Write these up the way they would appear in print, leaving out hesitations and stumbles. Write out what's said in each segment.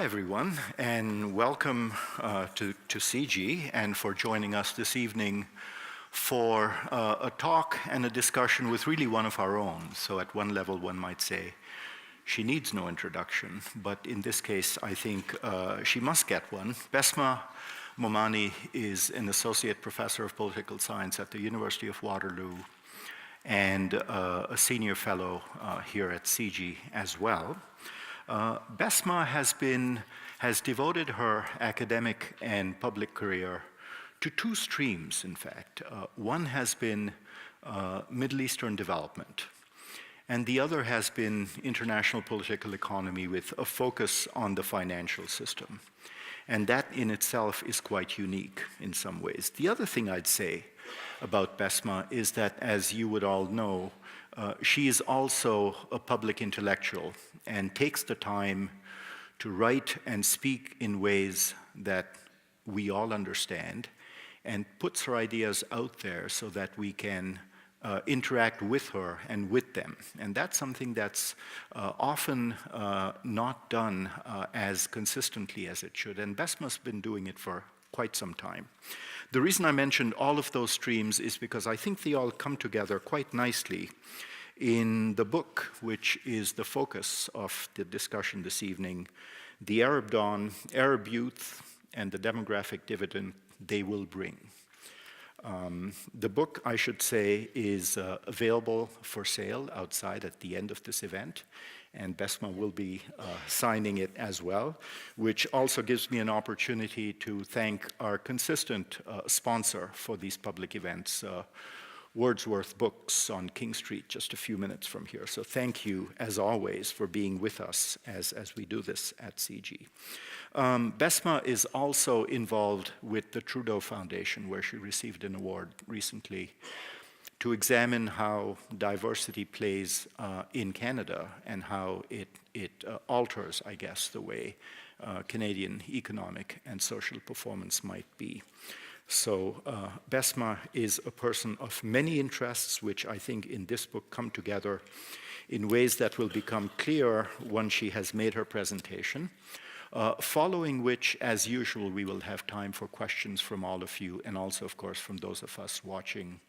everyone, and welcome to CIGI and for joining us this evening for a talk and a discussion with really one of our own. So at one level, one might say, she needs no introduction, but in this case, I think she must get one. Bessma Momani is an associate professor of political science at the University of Waterloo and a senior fellow here at CIGI as well. Bessma has devoted her academic and public career to two streams, in fact. One has been Middle Eastern development, and the other has been international political economy with a focus on the financial system. And that in itself is quite unique in some ways. The other thing I'd say about Bessma is that, as you would all know, she is also a public intellectual and takes the time to write and speak in ways that we all understand and puts her ideas out there so that we can interact with her and with them. And that's something that's often not done as consistently as it should. And Bessma's been doing it for quite some time. The reason I mentioned all of those streams is because I think they all come together quite nicely in the book, which is the focus of the discussion this evening, The Arab Dawn, Arab Youth, and the Demographic Dividend They Will Bring. The book, I should say, is available for sale outside at the end of this event, and Bessma will be signing it as well, which also gives me an opportunity to thank our consistent sponsor for these public events, Wordsworth Books on King Street, just a few minutes from here. So thank you, as always, for being with us as we do this at CIGI. Bessma is also involved with the Trudeau Foundation, where she received an award recently to examine how diversity plays in Canada and how it alters, I guess, the way Canadian economic and social performance might be. So Bessma is a person of many interests, which I think in this book come together in ways that will become clear once she has made her presentation, following which, as usual, we will have time for questions from all of you, and also, of course, from those of us watching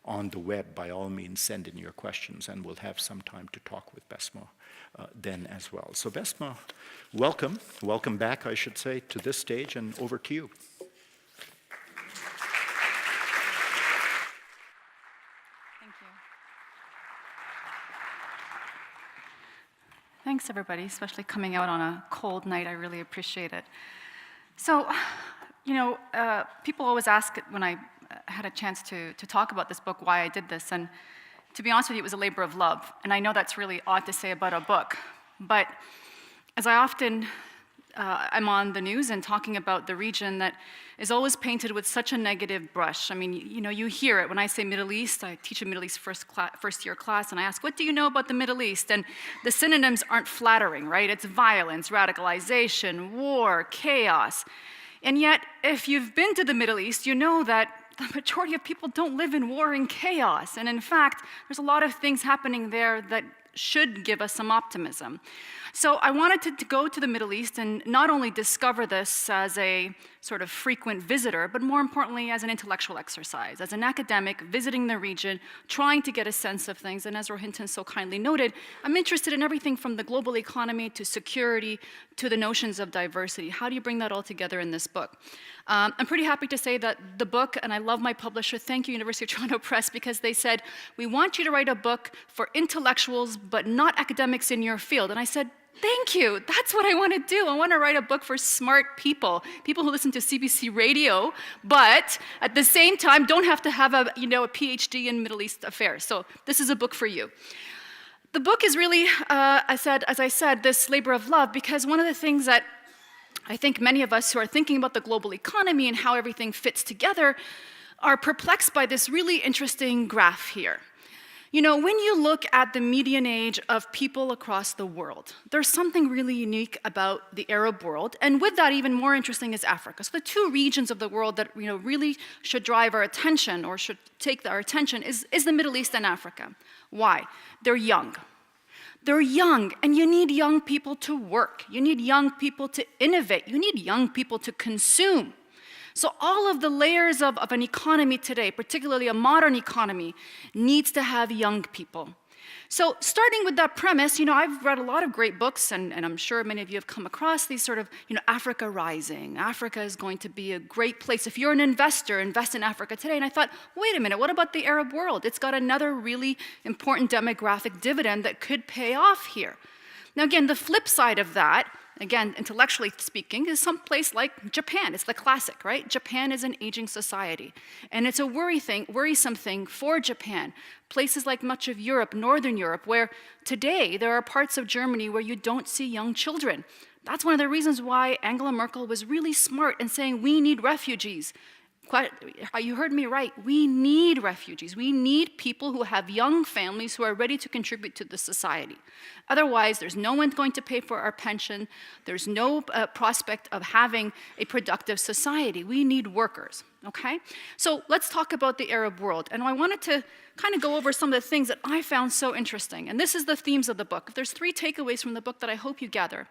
on the web. By all means, send in your questions, and we'll have some time to talk with Bessma then as well. So Bessma, welcome. Welcome back, I should say, to this stage, and over to you. Thanks, everybody, especially coming out on a cold night. I really appreciate it. So, people always ask when I had a chance to talk about this book why I did this. And to be honest with you, it was a labor of love. And I know that's really odd to say about a book. But as I often I'm on the news and talking about the region that is always painted with such a negative brush. I mean, you hear it when I say Middle East. I teach a Middle East first year class, and I ask, what do you know about the Middle East? And the synonyms aren't flattering, right? It's violence, radicalization, war, chaos. And yet, if you've been to the Middle East, you know that the majority of people don't live in war and chaos. And in fact, there's a lot of things happening there that should give us some optimism. So I wanted to go to the Middle East and not only discover this as a sort of frequent visitor, but more importantly as an intellectual exercise, as an academic visiting the region, trying to get a sense of things. And as Rohinton so kindly noted, I'm interested in everything from the global economy to security to the notions of diversity. How do you bring that all together in this book? I'm pretty happy to say that the book, and I love my publisher, thank you, University of Toronto Press, because they said, we want you to write a book for intellectuals, but not academics in your field. And I said, thank you, that's what I want to do. I want to write a book for smart people, people who listen to CBC radio, but at the same time don't have to have a PhD in Middle East affairs. So this is a book for you. The book is really, as I said, this labor of love, because one of the things that I think many of us who are thinking about the global economy and how everything fits together are perplexed by this really interesting graph here. When you look at the median age of people across the world, there's something really unique about the Arab world, and with that, even more interesting is Africa. So the two regions of the world that really should drive our attention or should take our attention is the Middle East and Africa. Why? They're young. They're young, and you need young people to work. You need young people to innovate. You need young people to consume. So all of the layers of an economy today, particularly a modern economy, needs to have young people. So starting with that premise, I've read a lot of great books, and I'm sure many of you have come across these sort of, Africa Rising. Africa is going to be a great place. If you're an investor, invest in Africa today. And I thought, wait a minute, what about the Arab world? It's got another really important demographic dividend that could pay off here. Now again, the flip side of that, again, intellectually speaking, is some place like Japan. It's the classic, right? Japan is an aging society. And it's a worrisome thing for Japan. Places like much of Europe, Northern Europe, where today there are parts of Germany where you don't see young children. That's one of the reasons why Angela Merkel was really smart in saying we need refugees. You heard me right. We need refugees. We need people who have young families who are ready to contribute to the society. Otherwise, there's no one going to pay for our pension. There's no prospect of having a productive society. We need workers, okay? So let's talk about the Arab world. And I wanted to kind of go over some of the things that I found so interesting. And this is the themes of the book. If there's 3 takeaways from the book that I hope you gather.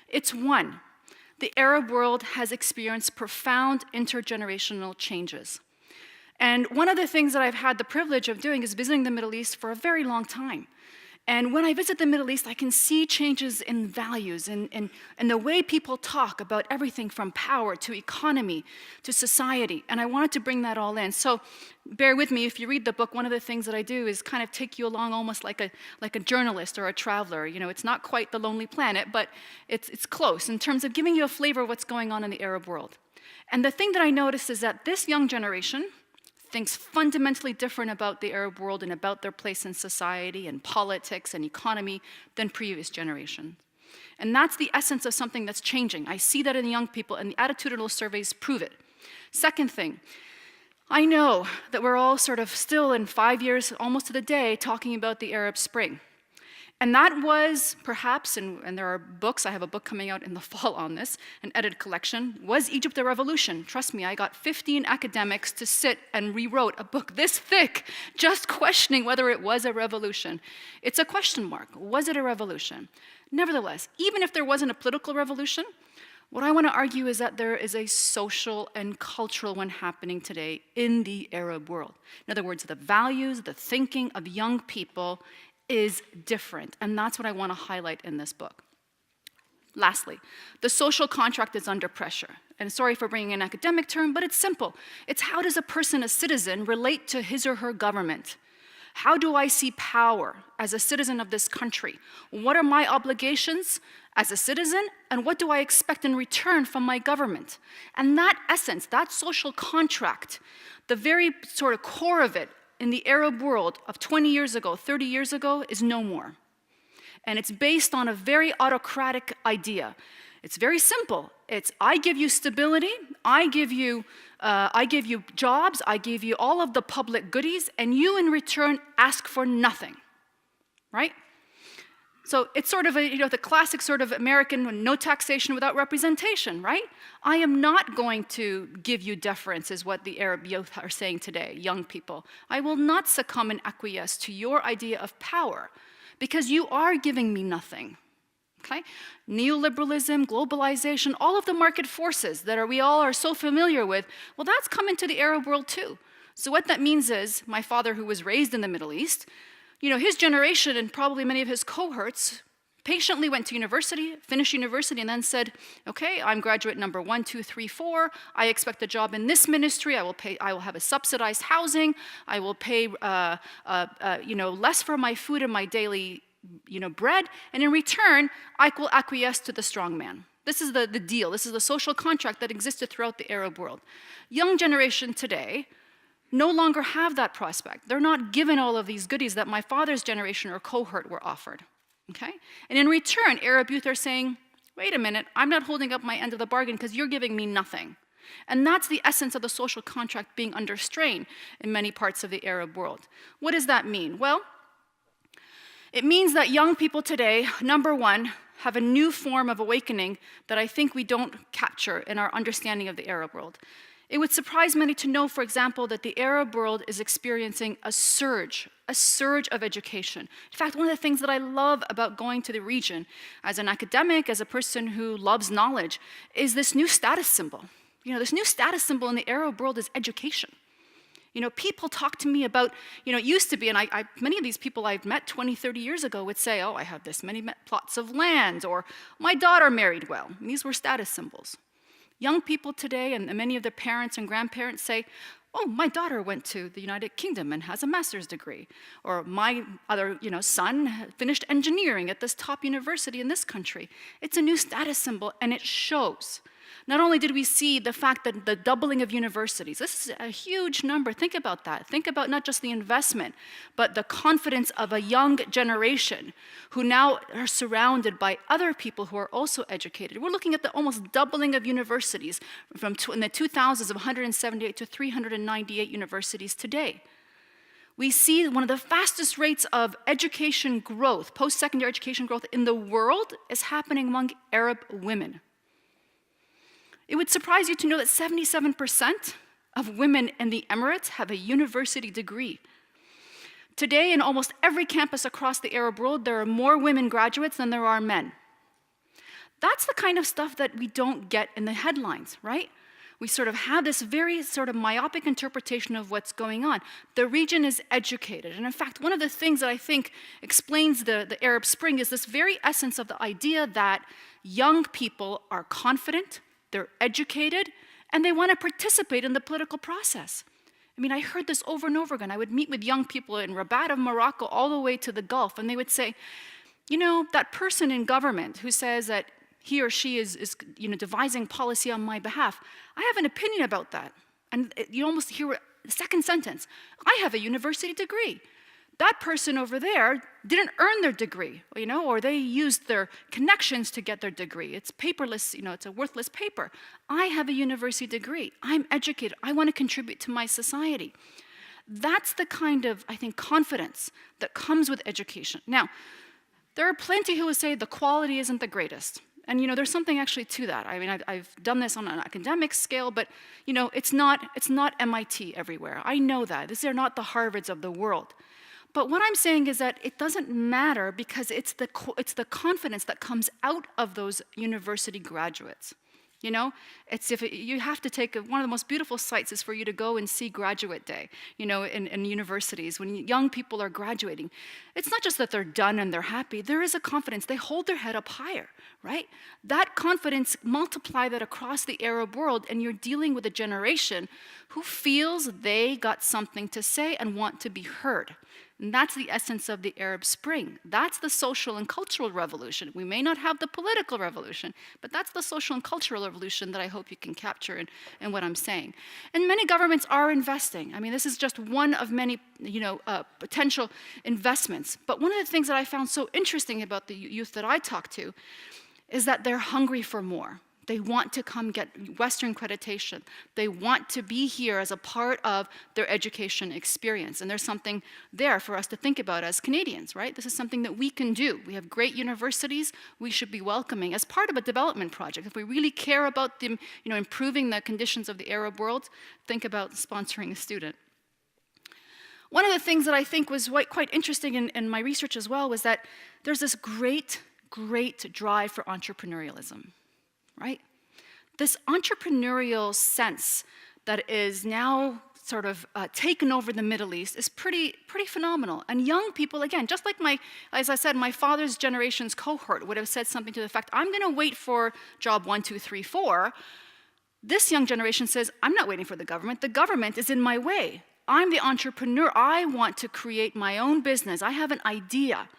It's 1. The Arab world has experienced profound intergenerational changes. And one of the things that I've had the privilege of doing is visiting the Middle East for a very long time. And when I visit the Middle East, I can see changes in values and the way people talk about everything from power to economy to society. And I wanted to bring that all in. So bear with me, if you read the book, one of the things that I do is kind of take you along almost like a journalist or a traveler. It's not quite The Lonely Planet, but it's close in terms of giving you a flavor of what's going on in the Arab world. And the thing that I noticed is that this young generation thinks fundamentally different about the Arab world and about their place in society and politics and economy than previous generations. And that's the essence of something that's changing. I see that in the young people, and the attitudinal surveys prove it. Second thing, I know that we're all sort of still in 5 years, almost to the day, talking about the Arab Spring. And that was perhaps, and there are books, I have a book coming out in the fall on this, an edited collection, was Egypt a revolution? Trust me, I got 15 academics to sit and rewrote a book this thick, just questioning whether it was a revolution. It's a question mark. Was it a revolution? Nevertheless, even if there wasn't a political revolution, what I want to argue is that there is a social and cultural one happening today in the Arab world. In other words, the values, the thinking of young people is different, and that's what I want to highlight in this book. Lastly, the social contract is under pressure. And sorry for bringing an academic term, but it's simple. It's how does a person, a citizen, relate to his or her government? How do I see power as a citizen of this country? What are my obligations as a citizen, and what do I expect in return from my government? And that essence, that social contract, the very sort of core of it, in the Arab world of 20 years ago, 30 years ago, is no more. And it's based on a very autocratic idea. It's very simple. It's I give you stability, I give you jobs, I give you all of the public goodies, and you in return ask for nothing, right? So it's sort of the classic sort of American no taxation without representation, right? I am not going to give you deference, is what the Arab youth are saying today, young people. I will not succumb and acquiesce to your idea of power because you are giving me nothing, okay? Neoliberalism, globalization, all of the market forces that we all are so familiar with, well, that's come into the Arab world too. So what that means is, my father, who was raised in the Middle East, his generation and probably many of his cohorts patiently went to university, finished university, and then said, okay, I'm graduate number 1, 2, 3, 4. I expect a job in this ministry. I will have a subsidized housing. I will pay, less for my food and my daily, bread. And in return, I will acquiesce to the strong man. This is the deal. This is the social contract that existed throughout the Arab world. Young generation today no longer have that prospect. They're not given all of these goodies that my father's generation or cohort were offered, okay? And in return, Arab youth are saying, wait a minute, I'm not holding up my end of the bargain because you're giving me nothing. And that's the essence of the social contract being under strain in many parts of the Arab world. What does that mean? Well, it means that young people today, number one, have a new form of awakening that I think we don't capture in our understanding of the Arab world. It would surprise many to know, for example, that the Arab world is experiencing a surge of education. In fact, one of the things that I love about going to the region as an academic, as a person who loves knowledge, is this new status symbol. You know, this new status symbol in the Arab world is education. You know, people talk to me about, you know, it used to be, and many of these people I've met 20, 30 years ago would say, oh, I have this many plots of land, or my daughter married well. And these were status symbols. Young people today, and many of their parents and grandparents say, oh, my daughter went to the United Kingdom and has a master's degree. Or my other, you know, son finished engineering at this top university in this country. It's a new status symbol, and it shows. Not only did we see the fact that the doubling of universities, this is a huge number, think about that. Think about not just the investment, but the confidence of a young generation who now are surrounded by other people who are also educated. We're looking at the almost doubling of universities from in the 2000s of 178 to 398 universities today. We see one of the fastest rates of education growth, post-secondary education growth in the world is happening among Arab women. It would surprise you to know that 77% of women in the Emirates have a university degree. Today, in almost every campus across the Arab world, there are more women graduates than there are men. That's the kind of stuff that we don't get in the headlines, right? We sort of have this very sort of myopic interpretation of what's going on. The region is educated. And in fact, one of the things that I think explains the Arab Spring is this very essence of the idea that young people are confident, they're educated, and they want to participate in the political process. I mean, I heard this over and over again. I would meet with young people in Rabat of Morocco all the way to the Gulf, and they would say, you know, that person in government who says that he or she is you know, devising policy on my behalf, I have an opinion about that. And you almost hear the second sentence, I have a university degree. That person over there didn't earn their degree, you know, or they used their connections to get their degree. It's paperless, you know, it's a worthless paper. I have a university degree. I'm educated. I want to contribute to my society. That's the kind of, I think, confidence that comes with education. Now, there are plenty who will say the quality isn't the greatest. And, you know, there's something actually to that. I mean, I've done this on an academic scale, but, you know, it's not MIT everywhere. I know that. These are not the Harvards of the world. But what I'm saying is that it doesn't matter because it's the confidence that comes out of those university graduates. You know, you have to take one of the most beautiful sights is for you to go and see graduate day, you know, in universities when young people are graduating. It's not just that they're done and they're happy. There is a confidence. They hold their head up higher, right? That confidence, multiply that across the Arab world, and you're dealing with a generation who feels they got something to say and want to be heard. And that's the essence of the Arab Spring. That's the social and cultural revolution. We may not have the political revolution, but that's the social and cultural revolution that I hope you can capture in what I'm saying. And many governments are investing. I mean, this is just one of many, you know, potential investments. But one of the things that I found so interesting about the youth that I talk to is that they're hungry for more. They want to come get Western accreditation. They want to be here as a part of their education experience. And there's something there for us to think about as Canadians, right? This is something that we can do. We have great universities. We should be welcoming as part of a development project. If we really care about them, you know, improving the conditions of the Arab world, think about sponsoring a student. One of the things that I think was quite interesting in my research as well was that there's this great drive for entrepreneurialism. Right? This entrepreneurial sense that is now sort of taken over the Middle East is pretty phenomenal. And young people, again, just like as I said, my father's generation's cohort would have said something to the effect, I'm going to wait for job 1, 2, 3, 4. This young generation says, I'm not waiting for the government. The government is in my way. I'm the entrepreneur. I want to create my own business. I have an idea.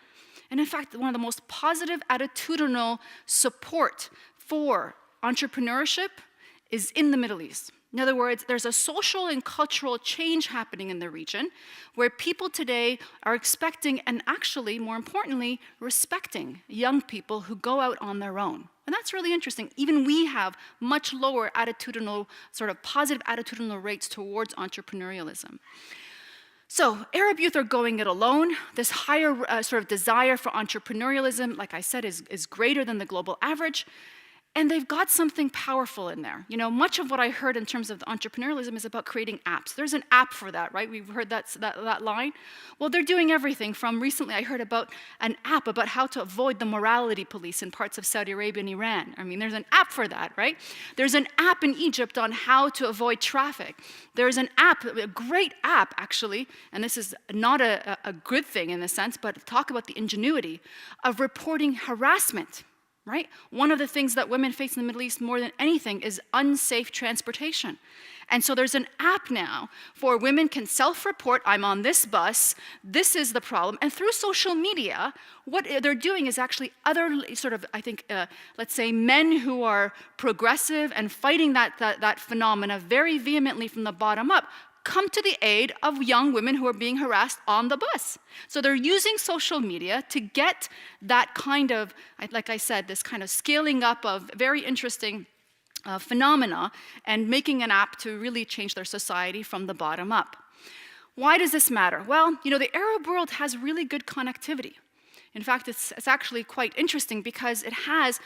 And in fact, one of the most positive attitudinal support for entrepreneurship is in the Middle East. In other words, there's a social and cultural change happening in the region where people today are expecting and actually, more importantly, respecting young people who go out on their own. And that's really interesting. Even we have much lower attitudinal, sort of positive attitudinal rates towards entrepreneurialism. So Arab youth are going it alone. This higher sort of desire for entrepreneurialism, like I said, is greater than the global average. And they've got something powerful in there. You know, much of what I heard in terms of the entrepreneurialism is about creating apps. There's an app for that, right? We've heard that line. Well, they're doing everything from recently I heard about an app about how to avoid the morality police in parts of Saudi Arabia and Iran. I mean, there's an app for that, right? There's an app in Egypt on how to avoid traffic. There's an app, a great app actually, and this is not a good thing in the sense, but talk about the ingenuity of reporting harassment. Right? One of the things that women face in the Middle East more than anything is unsafe transportation. And so there's an app now for women can self-report, I'm on this bus, this is the problem. And through social media, what they're doing is actually other sort of, I think, let's say men who are progressive and fighting that phenomena very vehemently from the bottom up, come to the aid of young women who are being harassed on the bus. So they're using social media to get that kind of, like I said, this kind of scaling up of very interesting phenomena and making an app to really change their society from the bottom up. Why does this matter? Well, you know, the Arab world has really good connectivity. In fact, it's actually quite interesting because it has,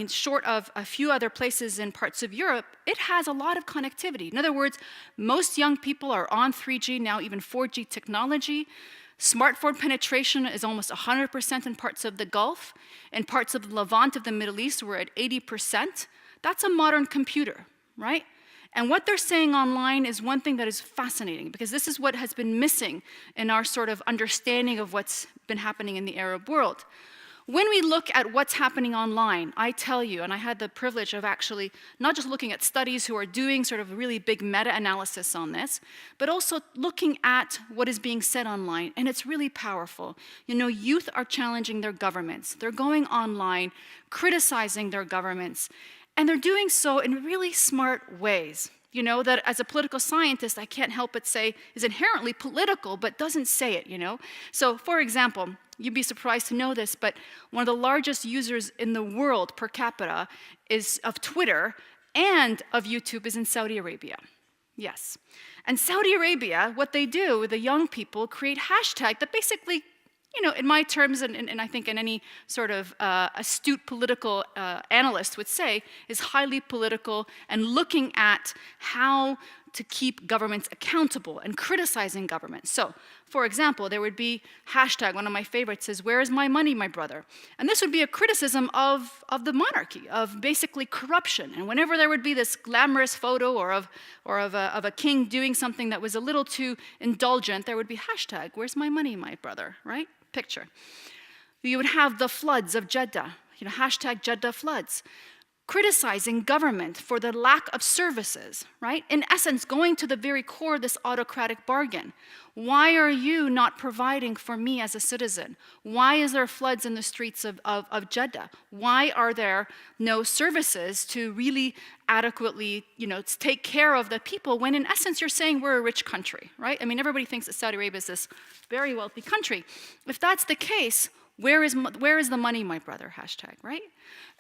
short of a few other places in parts of Europe, it has a lot of connectivity. In other words, most young people are on 3G, now even 4G technology. Smartphone penetration is almost 100% in parts of the Gulf. In parts of the Levant of the Middle East, we're at 80%. That's a modern computer, right? And what they're saying online is one thing that is fascinating, because this is what has been missing in our sort of understanding of what's been happening in the Arab world. When we look at what's happening online, I tell you, and I had the privilege of actually not just looking at studies who are doing sort of a really big meta-analysis on this, but also looking at what is being said online, and it's really powerful. You know, youth are challenging their governments. They're going online, criticizing their governments, and they're doing so in really smart ways. You know, that as a political scientist, I can't help but say is inherently political, but doesn't say it, you know? So, for example, you'd be surprised to know this, but one of the largest users in the world per capita is of Twitter and of YouTube is in Saudi Arabia. Yes. And Saudi Arabia, what they do with the young people, create hashtag that basically, you know, in my terms, and I think in any sort of astute political analyst would say, is highly political and looking at how to keep governments accountable and criticizing governments. So, for example, there would be hashtag, one of my favorites is, "Where is my money, my brother?" And this would be a criticism of the monarchy, of basically corruption. And whenever there would be this glamorous photo or of a king doing something that was a little too indulgent, there would be hashtag, "Where's my money, my brother?" Right? Picture. You would have the floods of Jeddah, you know, hashtag Jeddah floods, criticizing government for the lack of services, right? In essence, going to the very core of this autocratic bargain. Why are you not providing for me as a citizen? Why is there floods in the streets of Jeddah? Why are there no services to really adequately, you know, take care of the people when in essence you're saying we're a rich country, right? I mean, everybody thinks that Saudi Arabia is this very wealthy country. If that's the case, where is the money, my brother, hashtag, right?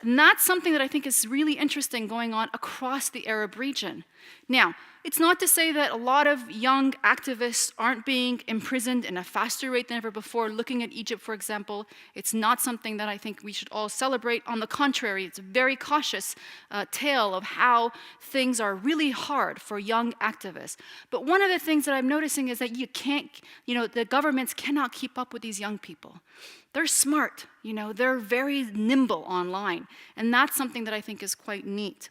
And that's something that I think is really interesting going on across the Arab region. Now, it's not to say that a lot of young activists aren't being imprisoned in a faster rate than ever before. Looking at Egypt, for example, it's not something that I think we should all celebrate. On the contrary, it's a very cautious tale of how things are really hard for young activists. But one of the things that I'm noticing is that the governments cannot keep up with these young people. They're smart, you know, they're very nimble online, and that's something that I think is quite neat.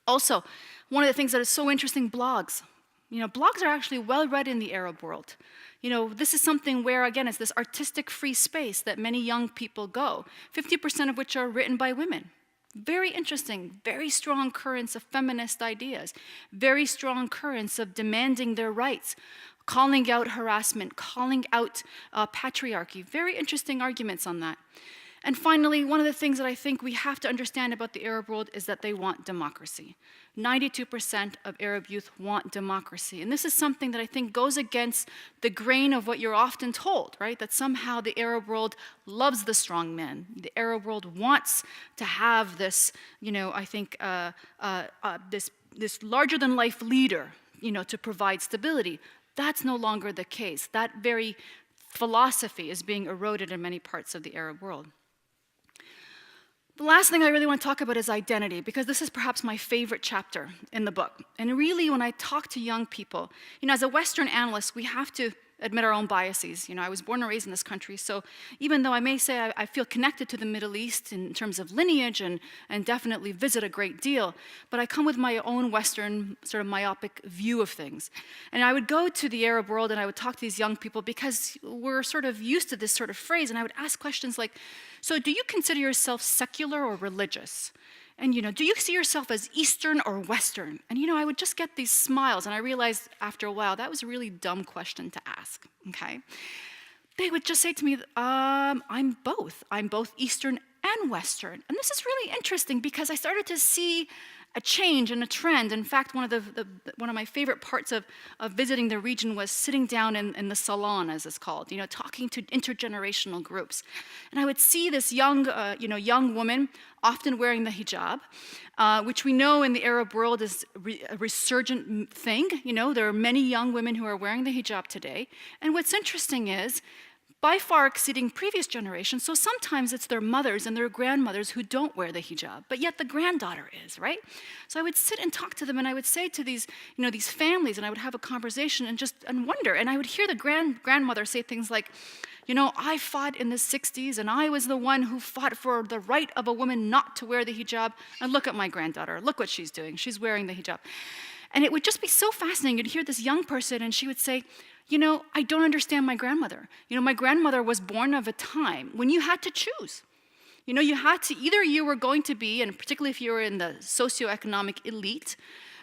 Also, one of the things that is so interesting, blogs. You know, blogs are actually well read in the Arab world. You know, this is something where, again, it's this artistic free space that many young people go, 50% of which are written by women. Very interesting, very strong currents of feminist ideas, very strong currents of demanding their rights, calling out harassment, calling out patriarchy. Very interesting arguments on that. And finally, one of the things that I think we have to understand about the Arab world is that they want democracy. 92% of Arab youth want democracy. And this is something that I think goes against the grain of what you're often told, right? That somehow the Arab world loves the strong men. The Arab world wants to have this, you know, I think, this larger-than-life leader, you know, to provide stability. That's no longer the case. That very philosophy is being eroded in many parts of the Arab world. The last thing I really want to talk about is identity, because this is perhaps my favorite chapter in the book. And really, when I talk to young people, as a Western analyst, we have to admit our own biases. I was born and raised in this country, so even though I may say I feel connected to the Middle East in terms of lineage and definitely visit a great deal, but I come with my own Western sort of myopic view of things. And I would go to the Arab world and I would talk to these young people because we're sort of used to this sort of phrase, and I would ask questions like, so do you consider yourself secular or religious? And do you see yourself as Eastern or Western? And I would just get these smiles, and I realized after a while that was a really dumb question to ask, okay? They would just say to me, I'm both. I'm both Eastern and Western. And this is really interesting because I started to see a change and a trend. In fact, one of my favorite parts of visiting the region was sitting down in the salon, as it's called, talking to intergenerational groups. And I would see this young woman, often wearing the hijab, which we know in the Arab world is a resurgent thing. There are many young women who are wearing the hijab today. And what's interesting is, by far exceeding previous generations, so sometimes it's their mothers and their grandmothers who don't wear the hijab, but yet the granddaughter is, right? So I would sit and talk to them, and I would say to these families, and I would have a conversation and wonder, and I would hear the grandmother say things like, I fought in the 60s, and I was the one who fought for the right of a woman not to wear the hijab, and look at my granddaughter, look what she's doing, she's wearing the hijab. And it would just be so fascinating. You'd hear this young person, and she would say, I don't understand my grandmother. My grandmother was born of a time when you had to choose. You had to, either you were going to be, and particularly if you were in the socioeconomic elite,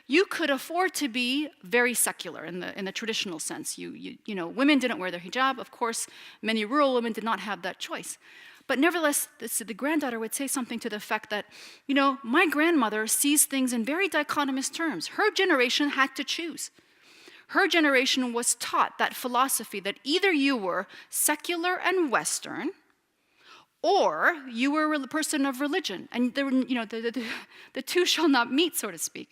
you could afford to be very secular in the traditional sense. Women didn't wear their hijab. Of course, many rural women did not have that choice. But nevertheless, the granddaughter would say something to the effect that, my grandmother sees things in very dichotomous terms. Her generation had to choose. Her generation was taught that philosophy that either you were secular and Western, or you were a person of religion, and the two shall not meet, so to speak.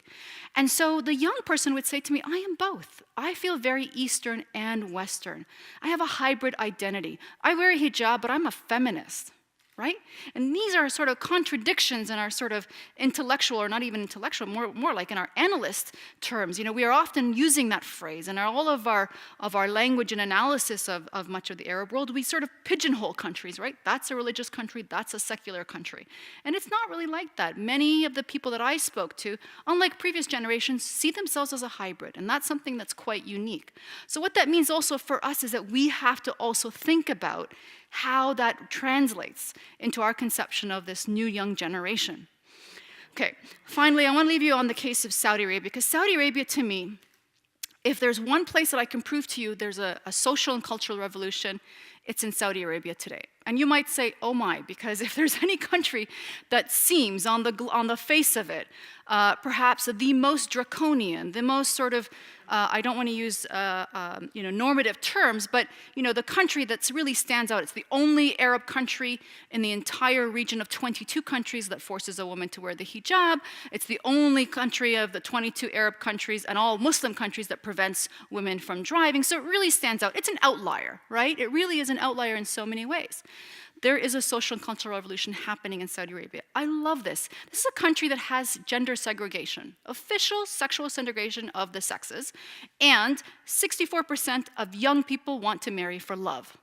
And so the young person would say to me, I am both. I feel very Eastern and Western. I have a hybrid identity. I wear a hijab, but I'm a feminist. Right? And these are sort of contradictions in our sort of intellectual, or not even intellectual, more like in our analyst terms. We are often using that phrase, and all of our language and analysis of much of the Arab world, we sort of pigeonhole countries, right? That's a religious country, that's a secular country. And it's not really like that. Many of the people that I spoke to, unlike previous generations, see themselves as a hybrid, and that's something that's quite unique. So what that means also for us is that we have to also think about how that translates into our conception of this new young generation. Okay, finally, I want to leave you on the case of Saudi Arabia, because Saudi Arabia, to me, if there's one place that I can prove to you there's a social and cultural revolution, it's in Saudi Arabia today. And you might say, oh my, because if there's any country that seems on the face of it, perhaps the most draconian, the most sort of, I don't want to use normative terms, but the country that really stands out. It's the only Arab country in the entire region of 22 countries that forces a woman to wear the hijab. It's the only country of the 22 Arab countries and all Muslim countries that prevents women from driving. So it really stands out. It's an outlier, right? It really is an outlier in so many ways. There is a social and cultural revolution happening in Saudi Arabia. I love this. This is a country that has gender segregation, official sexual segregation of the sexes, and 64% of young people want to marry for love.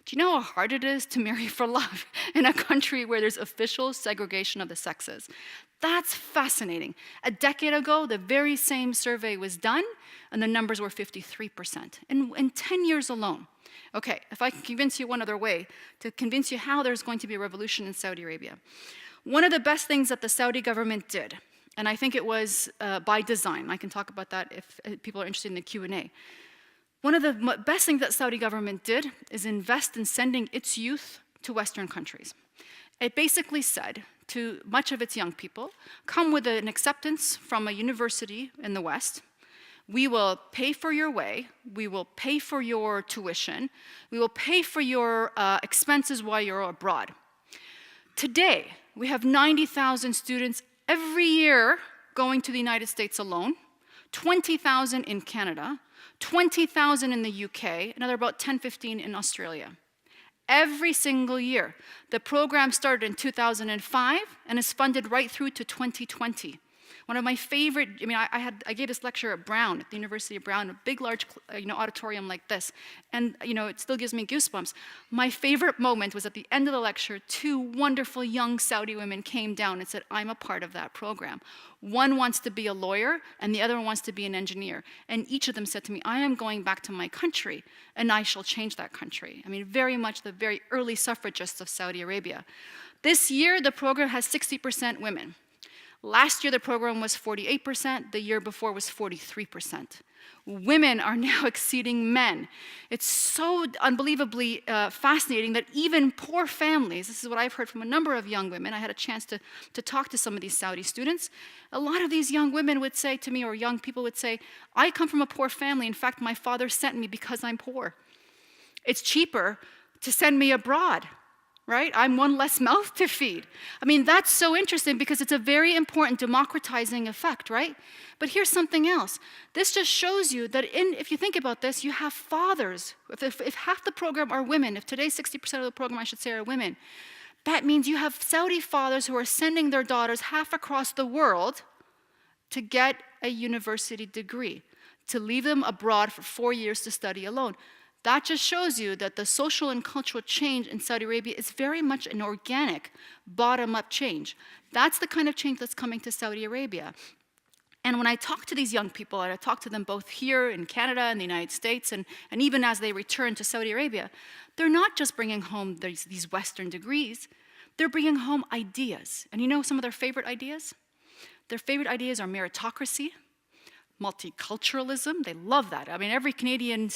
Do you know how hard it is to marry for love in a country where there's official segregation of the sexes? That's fascinating. A decade ago, the very same survey was done, and the numbers were 53% in 10 years alone. Okay, if I can convince you one other way to convince you how there's going to be a revolution in Saudi Arabia. One of the best things that the Saudi government did, and I think it was by design, I can talk about that if people are interested in the Q&A. One of the best things that Saudi government did is invest in sending its youth to Western countries. It basically said to much of its young people, come with an acceptance from a university in the West. We will pay for your way, we will pay for your tuition, we will pay for your expenses while you're abroad. Today, we have 90,000 students every year going to the United States alone, 20,000 in Canada, 20,000 in the UK, another about 10, 15 in Australia. every single year. The program started in 2005 and is funded right through to 2020. One of my favorite, I gave this lecture at Brown, at the University of Brown, a big, large, auditorium like this, and, it still gives me goosebumps. My favorite moment was at the end of the lecture, 2 wonderful young Saudi women came down and said, I'm a part of that program. One wants to be a lawyer, and the other one wants to be an engineer. And each of them said to me, I am going back to my country, and I shall change that country. Very much the very early suffragists of Saudi Arabia. This year, the program has 60% women. Last year, the program was 48%. The year before was 43%. Women are now exceeding men. It's so unbelievably fascinating that even poor families, this is what I've heard from a number of young women. I had a chance to talk to some of these Saudi students. A lot of these young women would say to me, or young people would say, I come from a poor family. In fact, my father sent me because I'm poor. It's cheaper to send me abroad. Right? I'm one less mouth to feed. That's so interesting because it's a very important democratizing effect, right? But here's something else. This just shows you that if you think about this, you have fathers. If half the program are women, if today 60% of the program, I should say, are women, that means you have Saudi fathers who are sending their daughters half across the world to get a university degree, to leave them abroad for 4 years to study alone. That just shows you that the social and cultural change in Saudi Arabia is very much an organic, bottom-up change. That's the kind of change that's coming to Saudi Arabia. And when I talk to these young people, and I talk to them both here in Canada and the United States, and even as they return to Saudi Arabia, they're not just bringing home these Western degrees, they're bringing home ideas. And you know some of their favorite ideas? Their favorite ideas are meritocracy, multiculturalism. They love that. Every Canadian,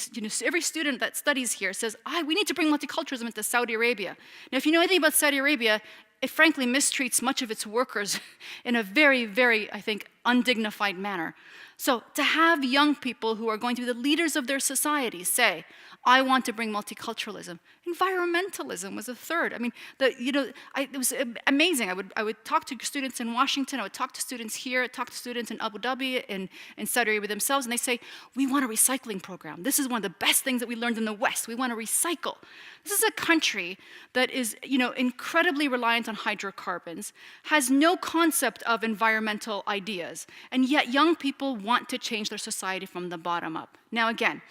every student that studies here says, we need to bring multiculturalism into Saudi Arabia. Now, if you know anything about Saudi Arabia, it frankly mistreats much of its workers in a very, very, I think, undignified manner. So to have young people who are going to be the leaders of their society say, I want to bring multiculturalism. Environmentalism was a third. It was amazing. I would talk to students in Washington, I would talk to students here, talk to students in Abu Dhabi, in Saudi Arabia themselves, and they say, we want a recycling program. This is one of the best things that we learned in the West. We want to recycle. This is a country that is, incredibly reliant on hydrocarbons, has no concept of environmental ideas, and yet young people want to change their society from the bottom up. Now again,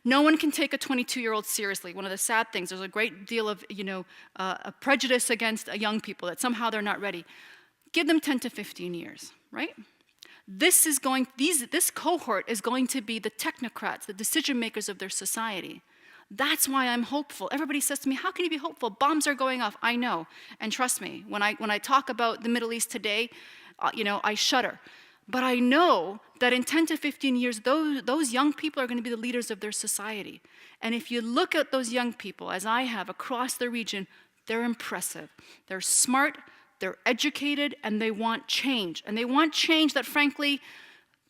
no one can take a 22-year-old seriously. One of the sad things, there's a great deal of, a prejudice against young people, that somehow they're not ready. Give them 10 to 15 years, right? This cohort is going to be the technocrats, the decision makers of their society. That's why I'm hopeful. Everybody says to me, how can you be hopeful? Bombs are going off. I know, and trust me, when I talk about the Middle East today, I shudder. But I know that in 10 to 15 years, those young people are going to be the leaders of their society. And if you look at those young people, as I have across the region, they're impressive. They're smart, they're educated, and they want change. And they want change that, frankly,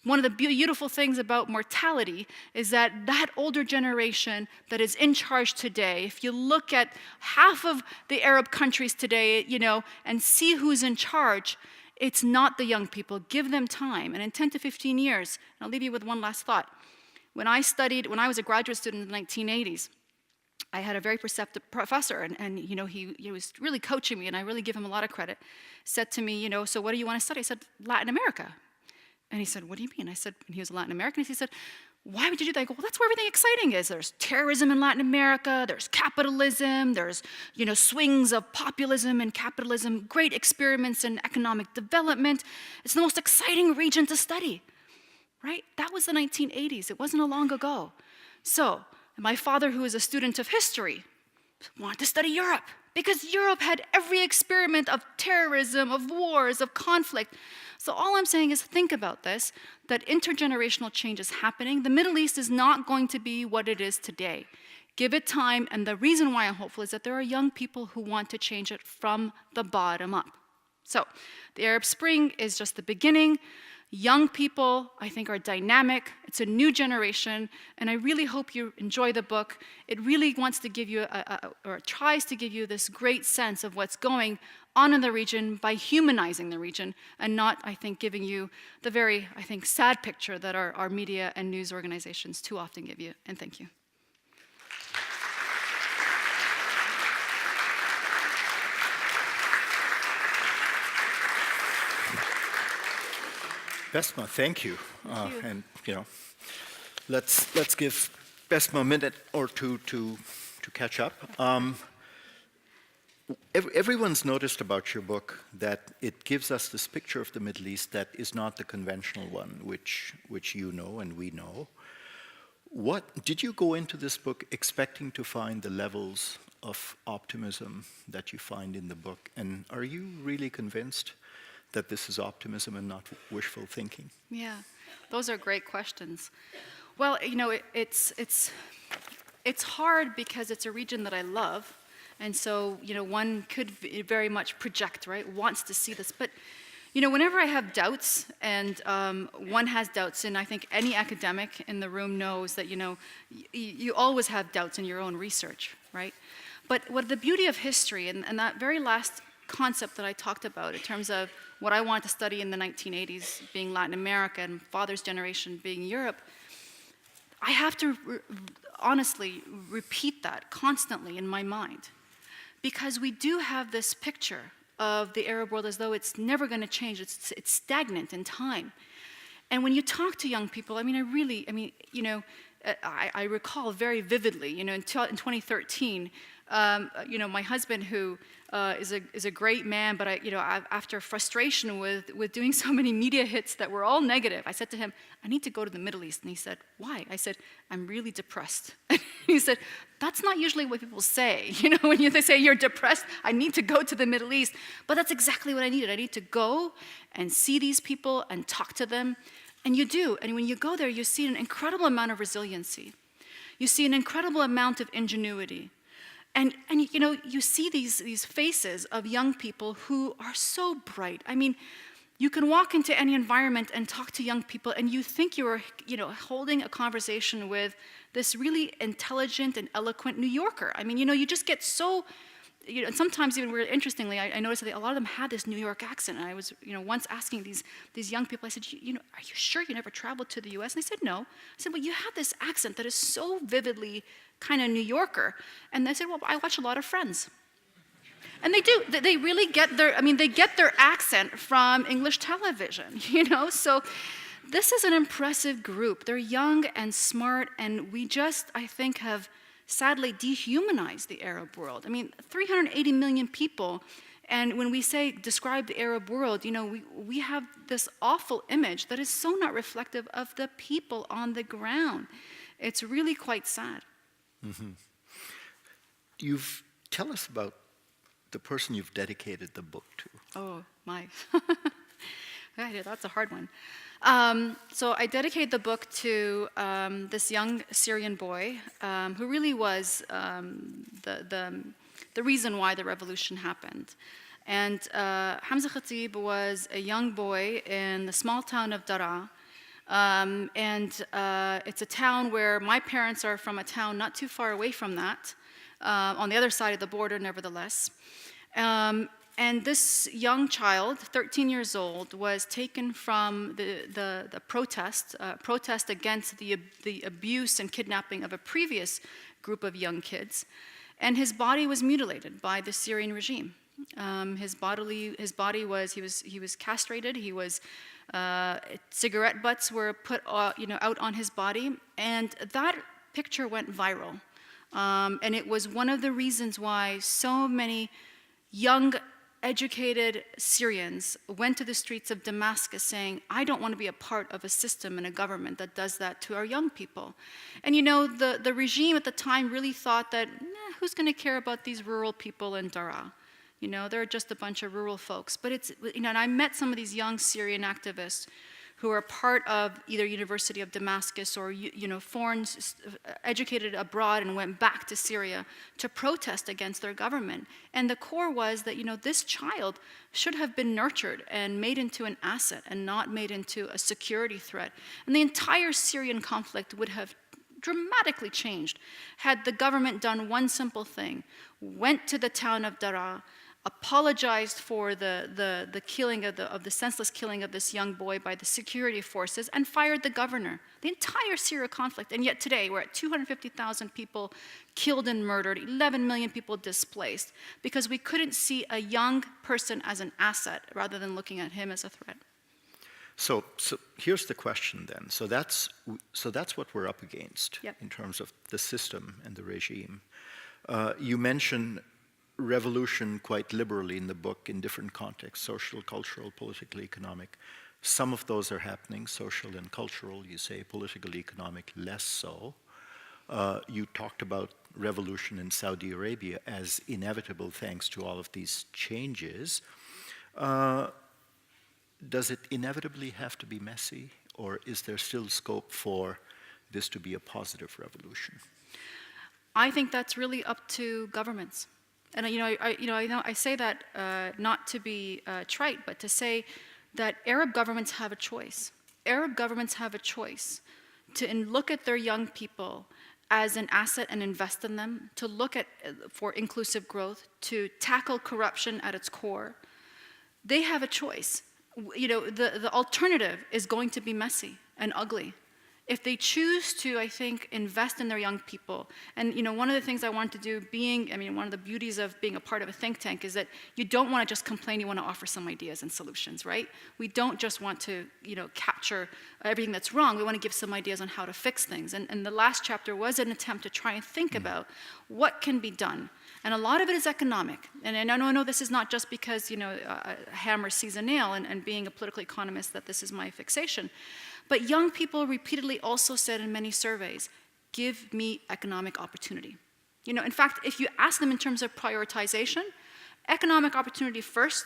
one of the beautiful things about mortality is that older generation that is in charge today, if you look at half of the Arab countries today, and see who's in charge, it's not the young people. Give them time. And in 10 to 15 years, and I'll leave you with one last thought. When I was a graduate student in the 1980s, I had a very perceptive professor, and he was really coaching me, and I really give him a lot of credit. Said to me, so what do you want to study? I said, Latin America. And he said, what do you mean? I said, and he was a Latin American. He said, why would you do that? I go, well, that's where everything exciting is. There's terrorism in Latin America. There's capitalism. There's, swings of populism and capitalism, great experiments in economic development. It's the most exciting region to study, right? That was the 1980s. It wasn't long ago. So my father, who is a student of history, wanted to study Europe because Europe had every experiment of terrorism, of wars, of conflict. So all I'm saying is think about this, that intergenerational change is happening. The Middle East is not going to be what it is today. Give it time, and the reason why I'm hopeful is that there are young people who want to change it from the bottom up. So the Arab Spring is just the beginning. Young people, I think, are dynamic. It's a new generation, and I really hope you enjoy the book. It really wants to give you, or tries to give you this great sense of what's going on in the region by humanizing the region and not, I think, giving you the very, I think, sad picture that our media and news organizations too often give you. And thank you. Bessma, thank you. Thank you. And let's give Bessma a minute or two to catch up. Everyone's noticed about your book that it gives us this picture of the Middle East that is not the conventional one, which you know and we know. What did you go into this book expecting to find the levels of optimism that you find in the book? And are you really convinced that this is optimism and not wishful thinking? Yeah, those are great questions. Well, it's hard because it's a region that I love, and so one could very much project, right? Wants to see this, but whenever I have doubts, and one has doubts, and I think any academic in the room knows that you always have doubts in your own research, right? But what the beauty of history, and that very last concept that I talked about in terms of what I wanted to study in the 1980s being Latin America and father's generation being Europe, I have to honestly repeat that constantly in my mind, because we do have this picture of the Arab world as though it's never going to change. It's stagnant in time. And when you talk to young people, I recall very vividly, in 2013, my husband, who is a great man, but after frustration with doing so many media hits that were all negative, I said to him, I need to go to the Middle East. And he said, why? I said, I'm really depressed. He said, that's not usually what people say. When they say you're depressed, I need to go to the Middle East. But that's exactly what I needed. I need to go and see these people and talk to them. And you do. And when you go there, you see an incredible amount of resiliency. You see an incredible amount of ingenuity. And you see these faces of young people who are so bright. I mean, you can walk into any environment and talk to young people, and you think you're holding a conversation with this really intelligent and eloquent New Yorker. I mean, you just get so, and sometimes even really interestingly, I noticed that a lot of them had this New York accent. And I was, once asking these young people, I said, are you sure you never traveled to the U.S.? And they said, no. I said, well, you have this accent that is so vividly kind of New Yorker. And they said, well, I watch a lot of Friends. And they do. They really get their accent from English television, So this is an impressive group. They're young and smart, and we just, I think, have sadly dehumanized the Arab world. I mean, 380 million people, and when we describe the Arab world, we have this awful image that is so not reflective of the people on the ground. It's really quite sad. Mm-hmm. Tell us about the person you've dedicated the book to. Oh, my. That's a hard one. So I dedicated the book to this young Syrian boy who really was the reason why the revolution happened. And Hamza Khatib was a young boy in the small town of Daraa. It's a town where my parents are from, a town not too far away from that, on the other side of the border, nevertheless. And this young child, 13 years old, was taken from the protest against the abuse and kidnapping of a previous group of young kids, and his body was mutilated by the Syrian regime. His body was castrated. He was cigarette butts were put out on his body, and that picture went viral. And it was one of the reasons why so many young, educated Syrians went to the streets of Damascus saying, I don't want to be a part of a system and a government that does that to our young people. And the regime at the time really thought that, who's going to care about these rural people in Daraa? They're just a bunch of rural folks. But it's, and I met some of these young Syrian activists who are part of either University of Damascus or, foreign, educated abroad and went back to Syria to protest against their government. And the core was that, this child should have been nurtured and made into an asset and not made into a security threat. And the entire Syrian conflict would have dramatically changed had the government done one simple thing: went to the town of Daraa, apologized for the killing of the senseless killing of this young boy by the security forces, and fired the governor. The entire Syria conflict, and yet today we're at 250,000 people killed and murdered, 11 million people displaced, because we couldn't see a young person as an asset rather than looking at him as a threat. So here's the question then. So that's what we're up against Yep. in terms of the system and the regime. You mention revolution quite liberally in the book in different contexts: social, cultural, political, economic. Some of those are happening, social and cultural. You say political, economic, less so. You talked about revolution in Saudi Arabia as inevitable thanks to all of these changes. Does it inevitably have to be messy, or is there still scope for this to be a positive revolution? I think that's really up to governments. And I say that not to be trite, but to say that Arab governments have a choice. Arab governments have a choice to look at their young people as an asset and invest in them, to look at for inclusive growth, to tackle corruption at its core. They have a choice. The alternative is going to be messy and ugly. If they choose to, I think, invest in their young people, and one of the things I want to do, one of the beauties of being a part of a think tank is that you don't want to just complain, you want to offer some ideas and solutions, right? We don't just want to, capture everything that's wrong, we want to give some ideas on how to fix things. And the last chapter was an attempt to try and think about what can be done. And a lot of it is economic. And I know this is not just because, a hammer sees a nail, and being a political economist that this is my fixation. But young people repeatedly also said in many surveys, give me economic opportunity. In fact, if you ask them in terms of prioritization, economic opportunity first,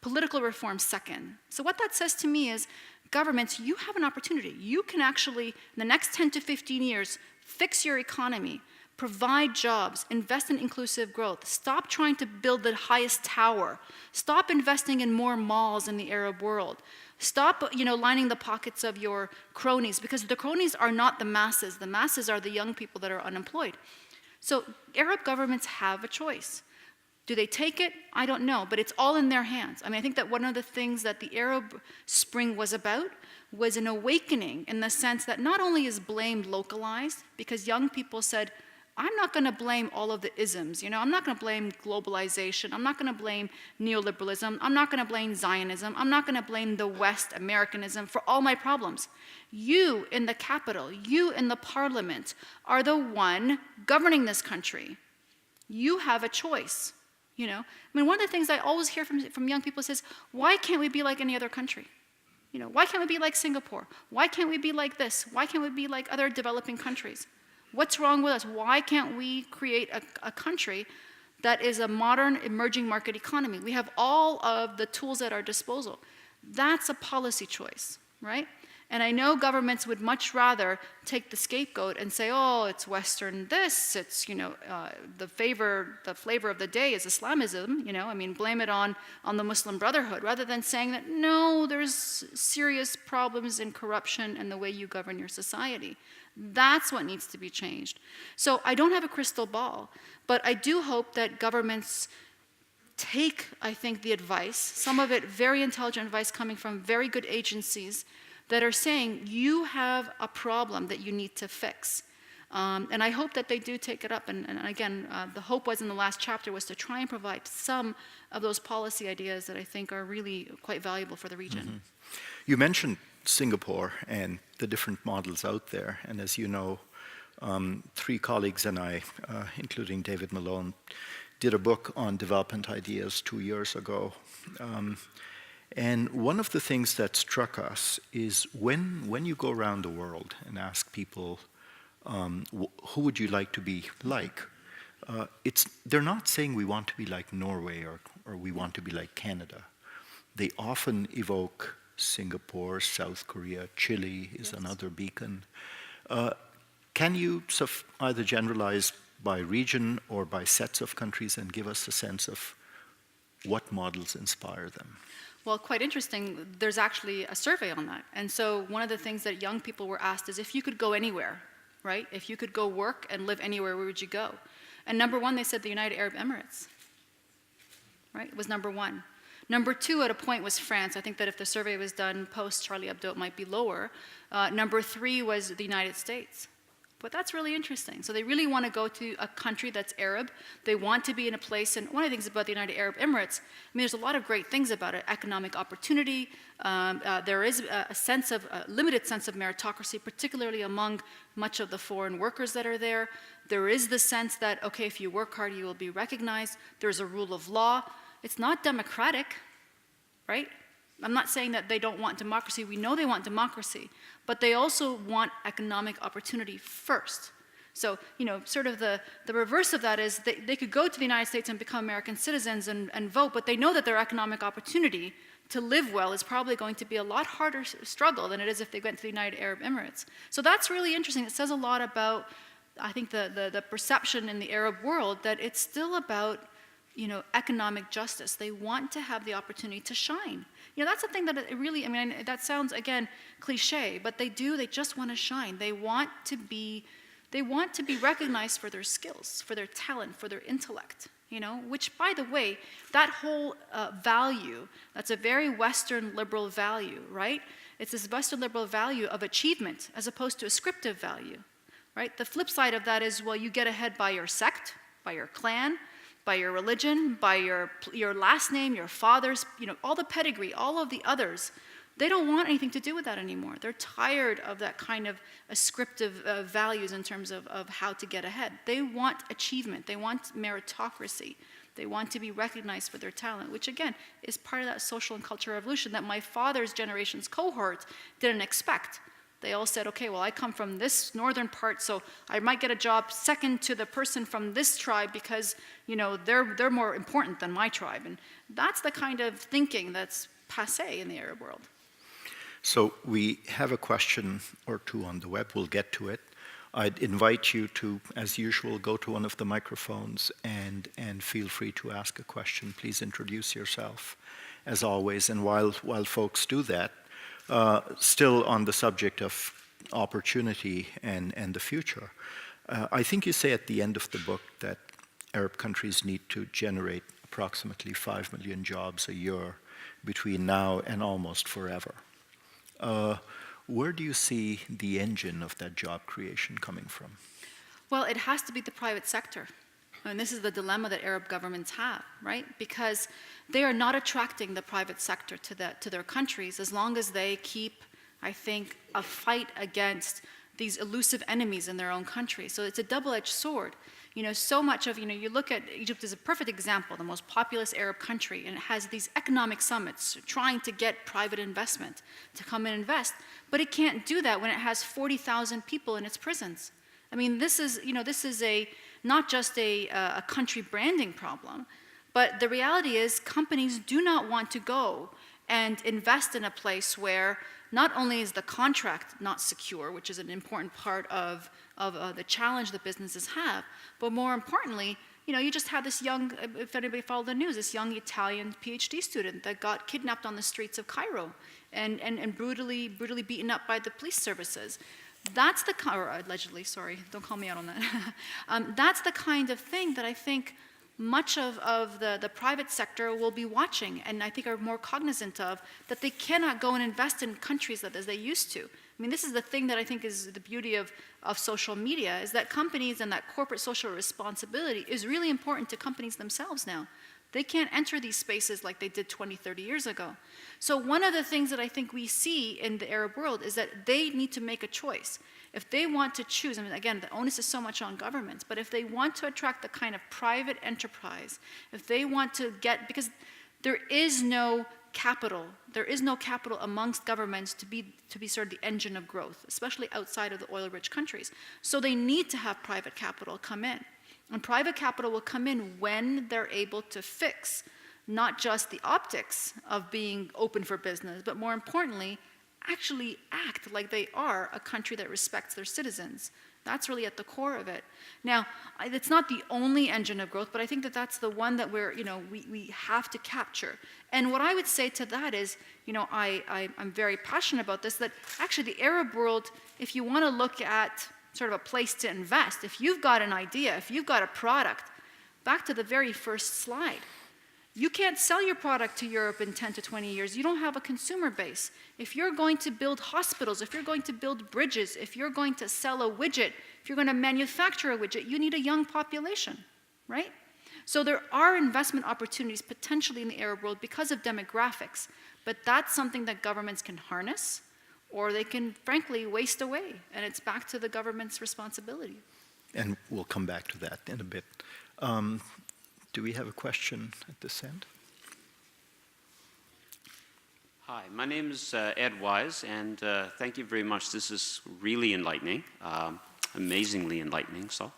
political reform second. So what that says to me is, governments, you have an opportunity. You can actually, in the next 10 to 15 years, fix your economy, provide jobs, invest in inclusive growth, stop trying to build the highest tower, stop investing in more malls in the Arab world, stop lining the pockets of your cronies, because the cronies are not the masses are the young people that are unemployed. So Arab governments have a choice. Do they take it? I don't know, but it's all in their hands. I think that one of the things that the Arab Spring was about was an awakening in the sense that not only is blame localized, because young people said, I'm not going to blame all of the isms. I'm not going to blame globalization. I'm not going to blame neoliberalism. I'm not going to blame Zionism. I'm not going to blame the West, Americanism, for all my problems. You in the capital, you in the parliament, are the one governing this country. You have a choice. One of the things I always hear from young people is, why can't we be like any other country? Why can't we be like Singapore? Why can't we be like this? Why can't we be like other developing countries? What's wrong with us? Why can't we create a country that is a modern emerging market economy? We have all of the tools at our disposal. That's a policy choice, right? And I know governments would much rather take the scapegoat and say, oh, it's Western this, it's, the flavor of the day is Islamism, blame it on the Muslim Brotherhood, rather than saying that, no, there's serious problems in corruption and the way you govern your society. That's what needs to be changed. So I don't have a crystal ball, but I do hope that governments take, I think, the advice, some of it very intelligent advice coming from very good agencies that are saying, you have a problem that you need to fix. And I hope that they do take it up. And again, the hope was in the last chapter was to try and provide some of those policy ideas that I think are really quite valuable for the region. Mm-hmm. You mentioned Singapore and the different models out there. And as you know, 3 colleagues and I, including David Malone, did a book on development ideas 2 years ago. And one of the things that struck us is when you go around the world and ask people, who would you like to be like? They're not saying we want to be like Norway or we want to be like Canada. They often evoke Singapore, South Korea, Chile is another beacon. Can you either generalize by region or by sets of countries and give us a sense of what models inspire them? Well, quite interesting, there's actually a survey on that. And so one of the things that young people were asked is, if you could go anywhere, right? If you could go work and live anywhere, where would you go? And number 1, they said the United Arab Emirates, right? It was number 1. Number 2 at a point was France. I think that if the survey was done post Charlie Hebdo, it might be lower. Number 3 was the United States. But that's really interesting. So they really want to go to a country that's Arab. They want to be in a place, and one of the things about the United Arab Emirates, I mean, there's a lot of great things about it. Economic opportunity. There is a limited sense of meritocracy, particularly among much of the foreign workers that are there. There is the sense that, okay, if you work hard, you will be recognized. There's a rule of law. It's not democratic, right? I'm not saying that they don't want democracy. We know they want democracy, but they also want economic opportunity first. So, sort of the reverse of that is they could go to the United States and become American citizens and vote, but they know that their economic opportunity to live well is probably going to be a lot harder struggle than it is if they went to the United Arab Emirates. So that's really interesting. It says a lot about, I think, the perception in the Arab world that it's still about economic justice. They want to have the opportunity to shine. That's the thing that it really, I mean, that sounds, again, cliche, but they just want to shine. They want to be recognized for their skills, for their talent, for their intellect, which, by the way, that whole value, that's a very Western liberal value, right? It's this Western liberal value of achievement as opposed to a ascriptive value, right? The flip side of that is, well, you get ahead by your sect, by your clan, by your religion, by your last name, your father's, all the pedigree, all of the others. They don't want anything to do with that anymore. They're tired of that kind of ascriptive values in terms of how to get ahead. They want achievement. They want meritocracy. They want to be recognized for their talent, which again is part of that social and cultural revolution that my father's generation's cohort didn't expect. They all said, okay, well, I come from this northern part, so I might get a job second to the person from this tribe because, they're more important than my tribe. And that's the kind of thinking that's passé in the Arab world. So we have a question or two on the web. We'll get to it. I'd invite you to, as usual, go to one of the microphones and feel free to ask a question. Please introduce yourself, as always. And while folks do that, still on the subject of opportunity and the future, I think you say at the end of the book that Arab countries need to generate approximately 5 million jobs a year between now and almost forever. Where do you see the engine of that job creation coming from? Well, it has to be the private sector. And this is the dilemma that Arab governments have, right? Because they are not attracting the private sector to their countries as long as they keep, I think, a fight against these elusive enemies in their own country. So it's a double-edged sword. So much of, you look at Egypt as a perfect example, the most populous Arab country, and it has these economic summits trying to get private investment to come and invest, but it can't do that when it has 40,000 people in its prisons. I mean, this is not just a country branding problem, but the reality is companies do not want to go and invest in a place where not only is the contract not secure, which is an important part of the challenge that businesses have, but more importantly, you just had this young, if anybody followed the news, this young Italian PhD student that got kidnapped on the streets of Cairo and brutally beaten up by the police services. That's or allegedly, sorry, don't call me out on that. That's the kind of thing that I think much of the private sector will be watching and I think are more cognizant of, that they cannot go and invest in countries as they used to. I mean, this is the thing that I think is the beauty of social media, is that companies and that corporate social responsibility is really important to companies themselves now. They can't enter these spaces like they did 20, 30 years ago. So one of the things that I think we see in the Arab world is that they need to make a choice. If they want to choose, I mean, again, the onus is so much on governments, but if they want to attract the kind of private enterprise, if they want to get, because there is no capital amongst governments to be sort of the engine of growth, especially outside of the oil-rich countries. So they need to have private capital come in. And private capital will come in when they're able to fix not just the optics of being open for business, but more importantly, actually act like they are a country that respects their citizens. That's really at the core of it. Now, it's not the only engine of growth, but I think that that's the one that we have to capture. And what I would say to that is, I'm very passionate about this, that actually the Arab world, if you want to look at sort of a place to invest, if you've got an idea, if you've got a product, back to the very first slide, You can't sell your product to Europe in 10 to 20 years. You don't have a consumer base. If you're going to build hospitals, if you're going to build bridges, if you're going to sell a widget, if you're going to manufacture a widget, you need a young population, right? So there are investment opportunities potentially in the Arab world because of demographics, but that's something that governments can harness, or they can, frankly, waste away, and it's back to the government's responsibility. And we'll come back to that in a bit. Do we have a question at this end? Hi, my name is Ed Wise, and thank you very much. This is really enlightening, amazingly enlightening. So,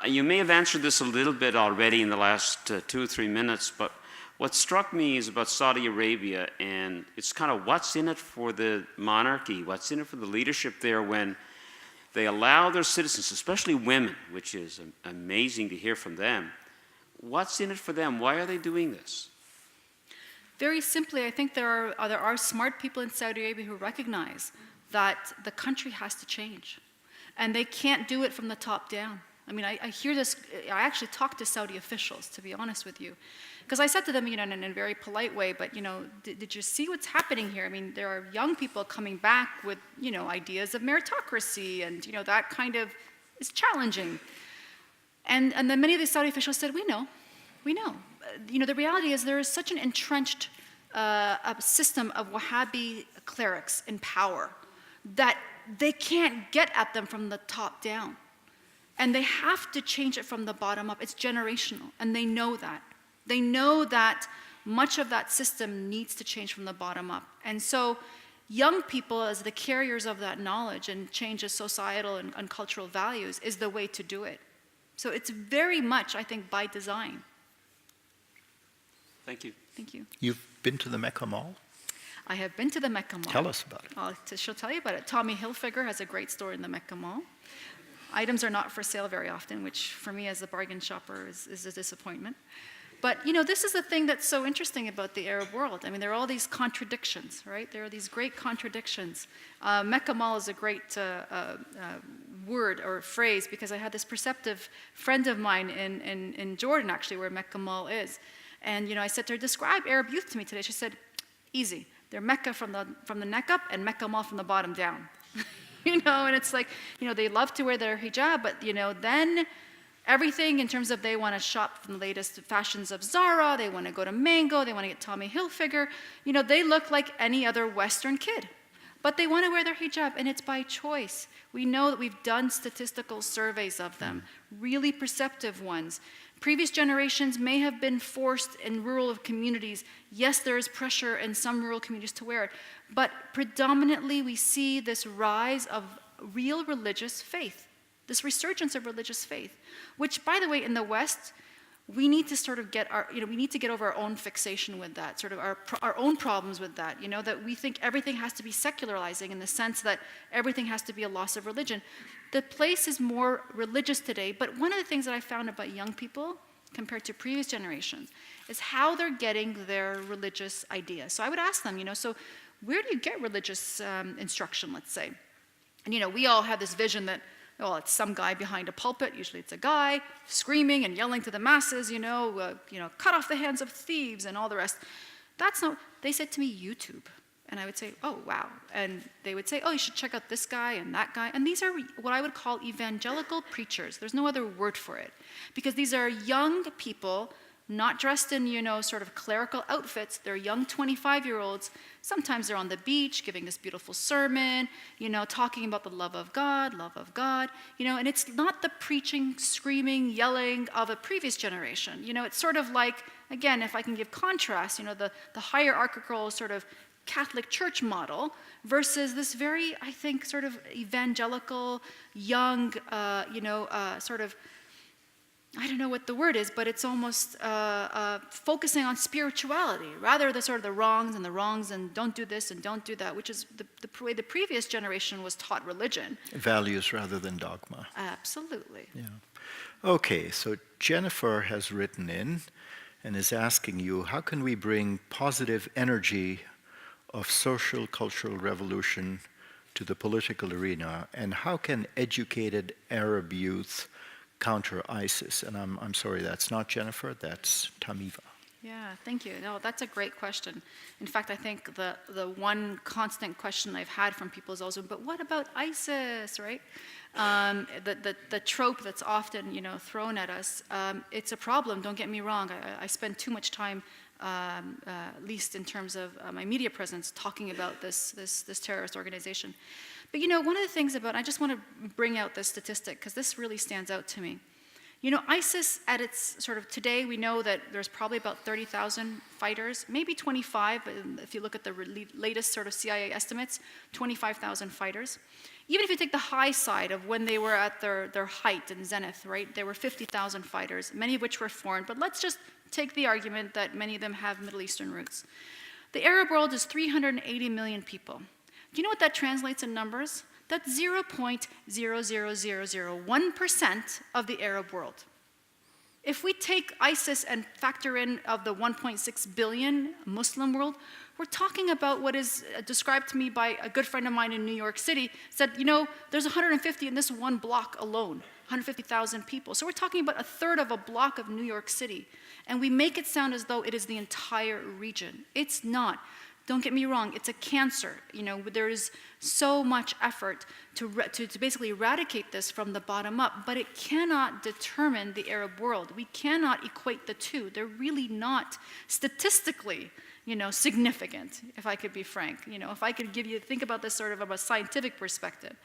you may have answered this a little bit already in the last 2 or 3 minutes, but what struck me is about Saudi Arabia, and it's kind of what's in it for the monarchy, what's in it for the leadership there when they allow their citizens, especially women, which is amazing to hear from them. What's in it for them? Why are they doing this? Very simply, I think there are smart people in Saudi Arabia who recognize that the country has to change. And they can't do it from the top down. I mean, I hear this, I actually talked to Saudi officials, to be honest with you. Because I said to them, in a very polite way, but, did you see what's happening here? I mean, there are young people coming back with, ideas of meritocracy, and, that kind of is challenging. And then many of the Saudi officials said, we know. The reality is there is such an entrenched system of Wahhabi clerics in power that they can't get at them from the top down. And they have to change it from the bottom up. It's generational, and they know that. They know that much of that system needs to change from the bottom up. And so young people, as the carriers of that knowledge and change of societal and cultural values, is the way to do it. So it's very much, I think, by design. Thank you. Thank you. You've been to the Mecca Mall? I have been to the Mecca Mall. Tell us about it. She'll tell you about it. Tommy Hilfiger has a great store in the Mecca Mall. Items are not for sale very often, which for me as a bargain shopper is a disappointment. But, this is the thing that's so interesting about the Arab world. I mean, there are all these contradictions, right? There are these great contradictions. Mecca Mall is a great word or phrase because I had this perceptive friend of mine in Jordan, actually, where Mecca Mall is. And, I said to her, describe Arab youth to me today. She said, easy. They're Mecca from the neck up and Mecca Mall from the bottom down. And it's like, they love to wear their hijab, but, then everything in terms of they want to shop from the latest fashions of Zara, they want to go to Mango, they want to get Tommy Hilfiger. They look like any other Western kid. But they want to wear their hijab, and it's by choice. We know that we've done statistical surveys of them, really perceptive ones. Previous generations may have been forced in rural communities. Yes, there is pressure in some rural communities to wear it, but predominantly we see this rise of real religious faith, this resurgence of religious faith, which, by the way, in the West, we need to sort of we need to get over our own fixation with that, sort of our own problems with that, that we think everything has to be secularizing in the sense that everything has to be a loss of religion. The place is more religious today, but one of the things that I found about young people compared to previous generations is how they're getting their religious ideas. So I would ask them, so where do you get religious instruction, let's say? And, we all have this vision that, well, it's some guy behind a pulpit, usually it's a guy, screaming and yelling to the masses, cut off the hands of thieves and all the rest. That's not, they said to me, YouTube. And I would say, oh, wow. And they would say, oh, you should check out this guy and that guy. And these are what I would call evangelical preachers. There's no other word for it. Because these are young people, not dressed in, sort of clerical outfits. They're young 25-year-olds. Sometimes they're on the beach giving this beautiful sermon, talking about the love of God. And it's not the preaching, screaming, yelling of a previous generation. It's sort of like, again, if I can give contrast, the hierarchical sort of Catholic Church model versus this very, I think, sort of evangelical, young, sort of, I don't know what the word is, but it's almost focusing on spirituality, rather than sort of the wrongs and don't do this and don't do that, which is the way the previous generation was taught religion. Values rather than dogma. Absolutely. Yeah. Okay, so Jennifer has written in and is asking you, how can we bring positive energy of social cultural revolution to the political arena, and how can educated Arab youth counter ISIS? And I'm sorry, that's not Jennifer, that's Tamiva. Yeah, thank you. No, that's a great question. In fact, I think the one constant question I've had from people is also, but what about ISIS, right? The trope that's often, thrown at us, it's a problem, don't get me wrong. I spend too much time, at least in terms of my media presence, talking about this terrorist organization. But one of the things about, I just want to bring out this statistic because this really stands out to me. ISIS at its sort of today, we know that there's probably about 30,000 fighters, maybe 25, if you look at the latest sort of CIA estimates, 25,000 fighters. Even if you take the high side of when they were at their height and zenith, right, there were 50,000 fighters, many of which were foreign, but let's just take the argument that many of them have Middle Eastern roots. The Arab world is 380 million people. Do you know what that translates in numbers? That's 0.00001% of the Arab world. If we take ISIS and factor in of the 1.6 billion Muslim world, we're talking about what is described to me by a good friend of mine in New York City, said, there's 150 in this one block alone, 150,000 people. So we're talking about a third of a block of New York City. And we make it sound as though it is the entire region. It's not. Don't get me wrong, it's a cancer. There is so much effort to basically eradicate this from the bottom up, but it cannot determine the Arab world. We cannot equate the two. They're really not statistically, significant, if I could be frank. If I could think about this sort of from a scientific perspective.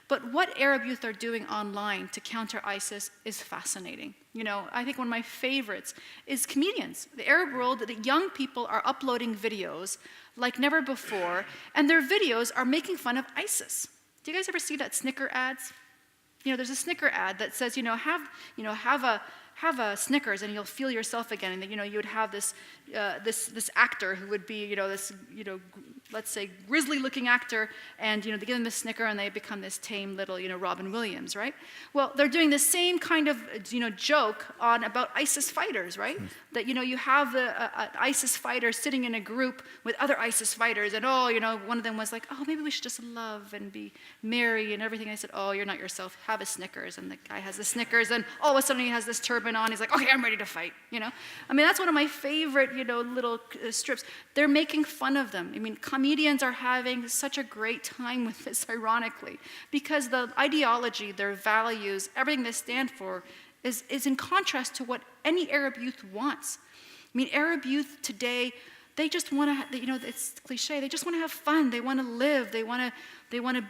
But what Arab youth are doing online to counter ISIS is fascinating. I think one of my favorites is comedians. The Arab world, the young people are uploading videos like never before, and their videos are making fun of ISIS. Do you guys ever see that Snicker ads? There's a Snicker ad that says, have a Snickers and you'll feel yourself again. And you would have this actor who would be let's say grizzly-looking actor, and they give them the Snicker and they become this tame little Robin Williams, right? Well, they're doing the same kind of joke about ISIS fighters, right? That you have an ISIS fighter sitting in a group with other ISIS fighters, and one of them was like, oh, maybe we should just love and be merry and everything. I said, oh, you're not yourself. Have a Snickers, and the guy has the Snickers, and all of a sudden he has this turban on. He's like, okay, I'm ready to fight. That's one of my favorite little strips. They're making fun of them. Comedians are having such a great time with this, ironically, because the ideology, their values, everything they stand for is in contrast to what any Arab youth wants. Arab youth today, they just want to, it's cliche, they just want to have fun. They want to live. They want to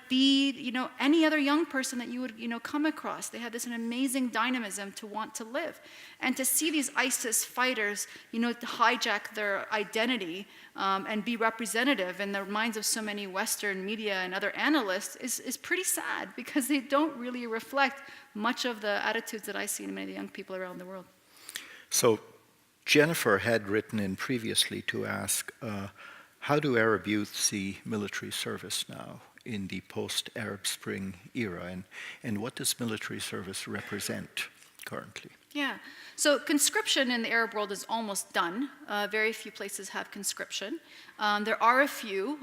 be, any other young person that you would, come across. They have this amazing dynamism to want to live. And to see these ISIS fighters, hijack their identity and be representative in the minds of so many Western media and other analysts is pretty sad, because they don't really reflect much of the attitudes that I see in many of the young people around the world. So Jennifer had written in previously to ask, how do Arab youth see military service now in the post-Arab Spring era, and what does military service represent currently? Yeah, so conscription in the Arab world is almost done. Very few places have conscription. There are a few,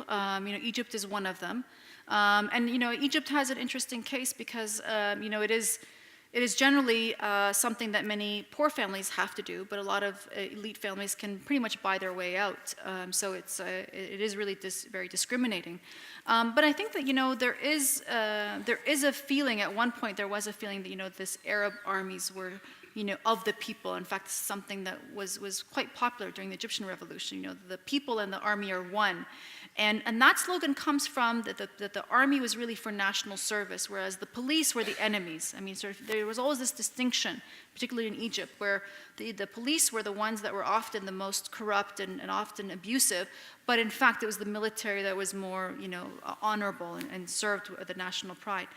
Egypt is one of them. And Egypt has an interesting case because, it is generally something that many poor families have to do, but a lot of elite families can pretty much buy their way out. So it is really very discriminating. But I think that there is a feeling. At one point, there was a feeling that this Arab armies were of the people. In fact, something that was quite popular during the Egyptian Revolution. The people and the army are one. And that slogan comes from that the army was really for national service, whereas the police were the enemies. There was always this distinction, particularly in Egypt, where the police were the ones that were often the most corrupt and often abusive, but in fact it was the military that was more honorable and served the national pride.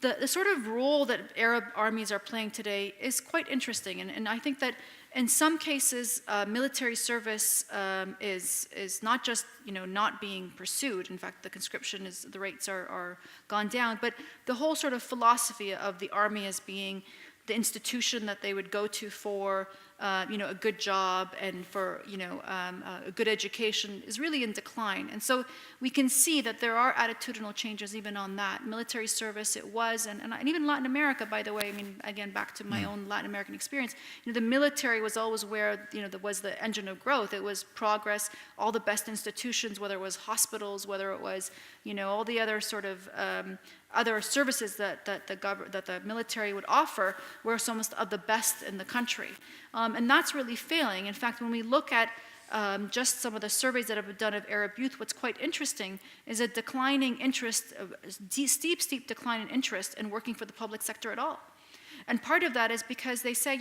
The sort of role that Arab armies are playing today is quite interesting, and I think that in some cases, military service is not just not being pursued. In fact, the conscription the rates are gone down. But the whole sort of philosophy of the army as being the institution that they would go to for a good job and for a good education is really in decline. And so we can see that there are attitudinal changes even on that. Military service, it was, and even Latin America, by the way, I mean, again, back to my own Latin American experience, the military was always where, was the engine of growth. It was progress, all the best institutions, whether it was hospitals, whether it was, all the other sort of other services that the military would offer were some of the best in the country. And that's really failing. In fact, when we look at just some of the surveys that have been done of Arab youth, what's quite interesting is a declining interest, steep decline in interest in working for the public sector at all. And part of that is because they say,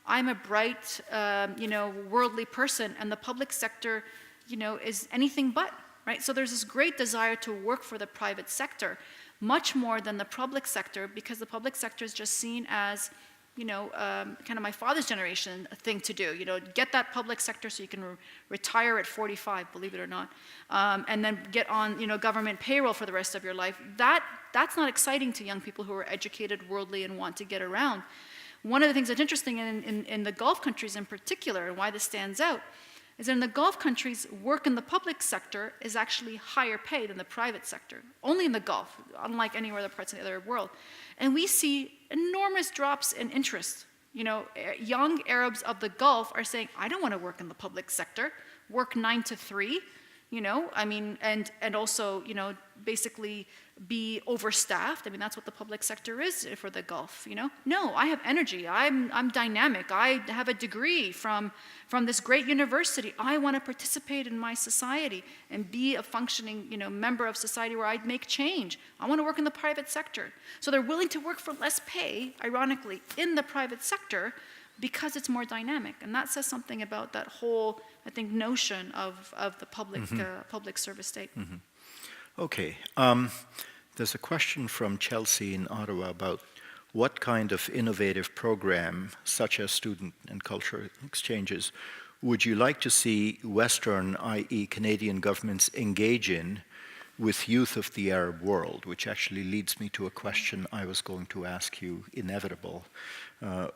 I'm a bright, worldly person, and the public sector, is anything but, right? So there's this great desire to work for the private sector, much more than the public sector, because the public sector is just seen as, kind of my father's generation thing to do. Get that public sector so you can retire at 45, believe it or not, and then get on, government payroll for the rest of your life. That's not exciting to young people who are educated, worldly, and want to get around. One of the things that's interesting in the Gulf countries in particular, and why this stands out, is that in the Gulf countries, work in the public sector is actually higher paid than the private sector, only in the Gulf, unlike any other parts of the Arab world. And we see enormous drops in interest. Young Arabs of the Gulf are saying, I don't want to work in the public sector, work 9 to 3, and also, basically be overstaffed. That's what the public sector is for the Gulf, No, I have energy, I'm dynamic, I have a degree from this great university. I want to participate in my society and be a functioning, member of society where I'd make change. I want to work in the private sector. So they're willing to work for less pay, ironically, in the private sector because it's more dynamic. And that says something about that whole, I think, notion of the public service state. Mm-hmm. Okay. There's a question from Chelsea in Ottawa about what kind of innovative program, such as student and cultural exchanges, would you like to see Western, i.e. Canadian governments, engage in with youth of the Arab world, which actually leads me to a question I was going to ask you, inevitable.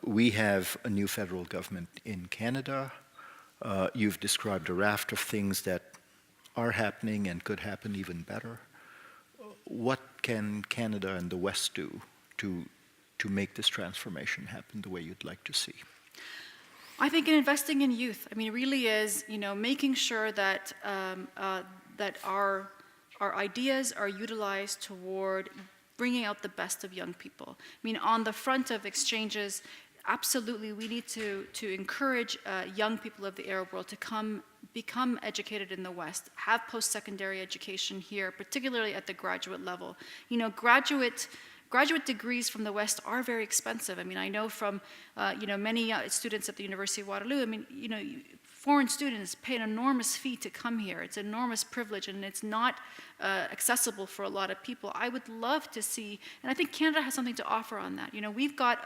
We have a new federal government in Canada. You've described a raft of things that are happening and could happen even better. What can Canada and the West do to make this transformation happen the way you'd like to see? I think in investing in youth, it really is, making sure that that our ideas are utilized toward bringing out the best of young people. On the front of exchanges, absolutely, we need to encourage young people of the Arab world to become educated in the West, have post-secondary education here, particularly at the graduate level. Graduate degrees from the West are very expensive. I know from many students at the University of Waterloo. Foreign students pay an enormous fee to come here. It's an enormous privilege, and it's not accessible for a lot of people. I would love to see, and I think Canada has something to offer on that. We've got,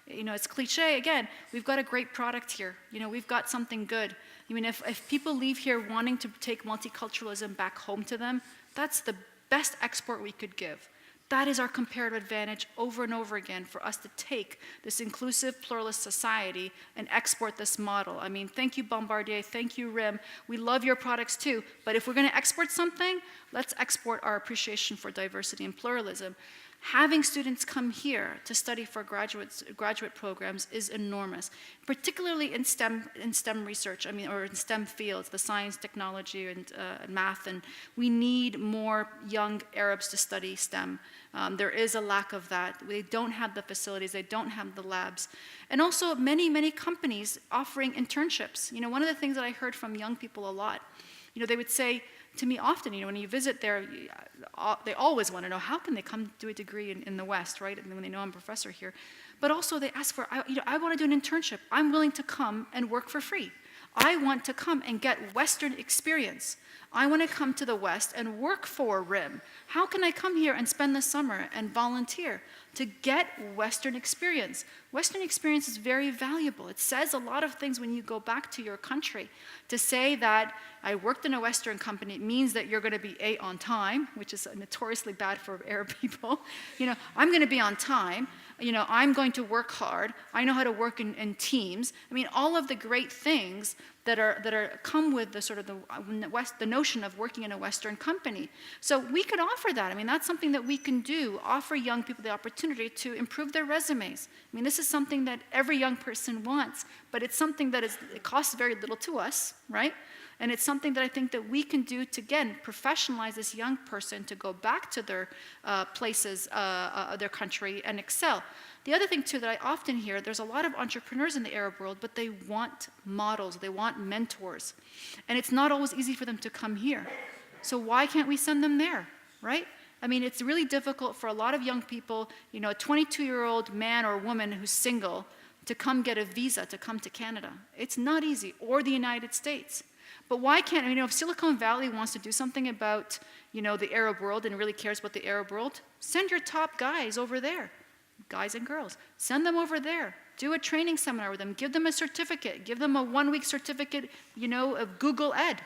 it's cliche again, we've got a great product here. We've got something good. If people leave here wanting to take multiculturalism back home to them, that's the best export we could give. That is our comparative advantage over and over again for us to take this inclusive, pluralist society and export this model. Thank you, Bombardier. Thank you, RIM. We love your products too. But if we're going to export something, let's export our appreciation for diversity and pluralism. Having students come here to study for graduate programs is enormous, particularly in STEM research, or in STEM fields, the science, technology, and math, and we need more young Arabs to study STEM. There is a lack of that. They don't have the facilities, they don't have the labs. And also many companies offering internships. One of the things that I heard from young people a lot, they would say to me often, when you visit there, they always want to know, how can they come do a degree in the West, right? And when they know I'm a professor here. But also they ask for, I want to do an internship. I'm willing to come and work for free. I want to come and get Western experience. I want to come to the West and work for RIM. How can I come here and spend the summer and volunteer to get Western experience? Western experience is very valuable. It says a lot of things when you go back to your country. To say that I worked in a Western company, it means that you're going to be on time, which is notoriously bad for Arab people. I'm going to be on time. I'm going to work hard. I know how to work in teams. I mean, all of the great things that come with the sort of the notion of working in a Western company. So we could offer that. I mean, that's something that we can do, offer young people the opportunity to improve their resumes. I mean, this is something that every young person wants, but it's something that it costs very little to us, right? And it's something that I think that we can do to, again, professionalize this young person to go back to their places, their country, and excel. The other thing, too, that I often hear, there's a lot of entrepreneurs in the Arab world, but they want models, they want mentors. And it's not always easy for them to come here. So why can't we send them there, right? I mean, it's really difficult for a lot of young people, a 22-year-old man or woman who's single, to come get a visa to come to Canada. It's not easy, or the United States. But why can't, if Silicon Valley wants to do something about, the Arab world and really cares about the Arab world, send your top guys over there. Guys and girls, send them over there. Do a training seminar with them. Give them a certificate. Give them a 1-week certificate, of Google Ed.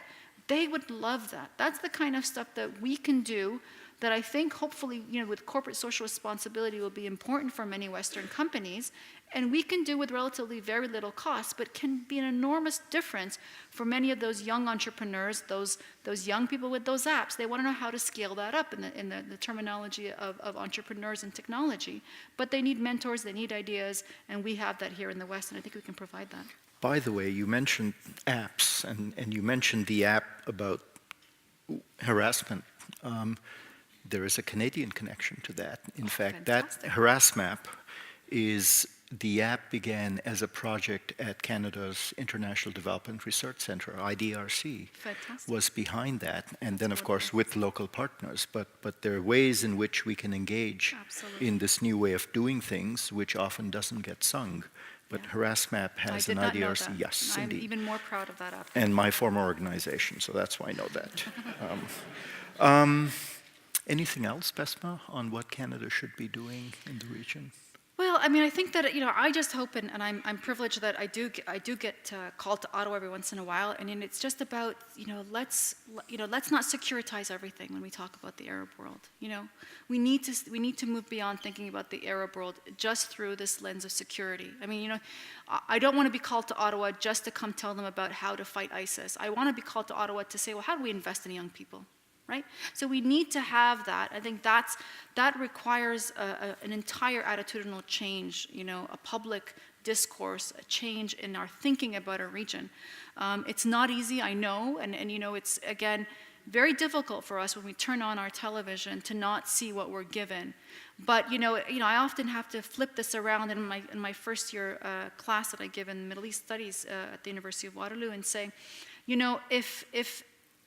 They would love that. That's the kind of stuff that we can do that I think hopefully, with corporate social responsibility will be important for many Western companies, and we can do with relatively very little cost, but can be an enormous difference for many of those young entrepreneurs, those young people with those apps. They want to know how to scale that up in the terminology of entrepreneurs and technology, but they need mentors, they need ideas, and we have that here in the West, and I think we can provide that. By the way, you mentioned apps, and you mentioned the app about harassment. There is a Canadian connection to that. In fact, fantastic. that Harassmap is the app began as a project at Canada's International Development Research Centre, IDRC. Fantastic. Was behind that, and then of course with local partners. But there are ways in which we can engage Absolutely. in this new way of doing things, which often doesn't get sung. But Harassmap has an IDRC. Yes, I'm indeed. even more proud of that app. And my former organization, so that's why I know that. Anything else, Bessma, on what Canada should be doing in the region? Well, I think that, I just hope, and I'm privileged that I do get called to Ottawa every once in a while, and it's just about, let's not securitize everything when we talk about the Arab world. We need to move beyond thinking about the Arab world just through this lens of security. I don't want to be called to Ottawa just to come tell them about how to fight ISIS. I want to be called to Ottawa to say, well, how do we invest in young people? Right? So we need to have that. I think that requires an entire attitudinal change, a public discourse, a change in our thinking about our region. It's not easy, I know, and it's, again, very difficult for us when we turn on our television to not see what we're given. But, I often have to flip this around in my first year class that I give in Middle East Studies at the University of Waterloo and say,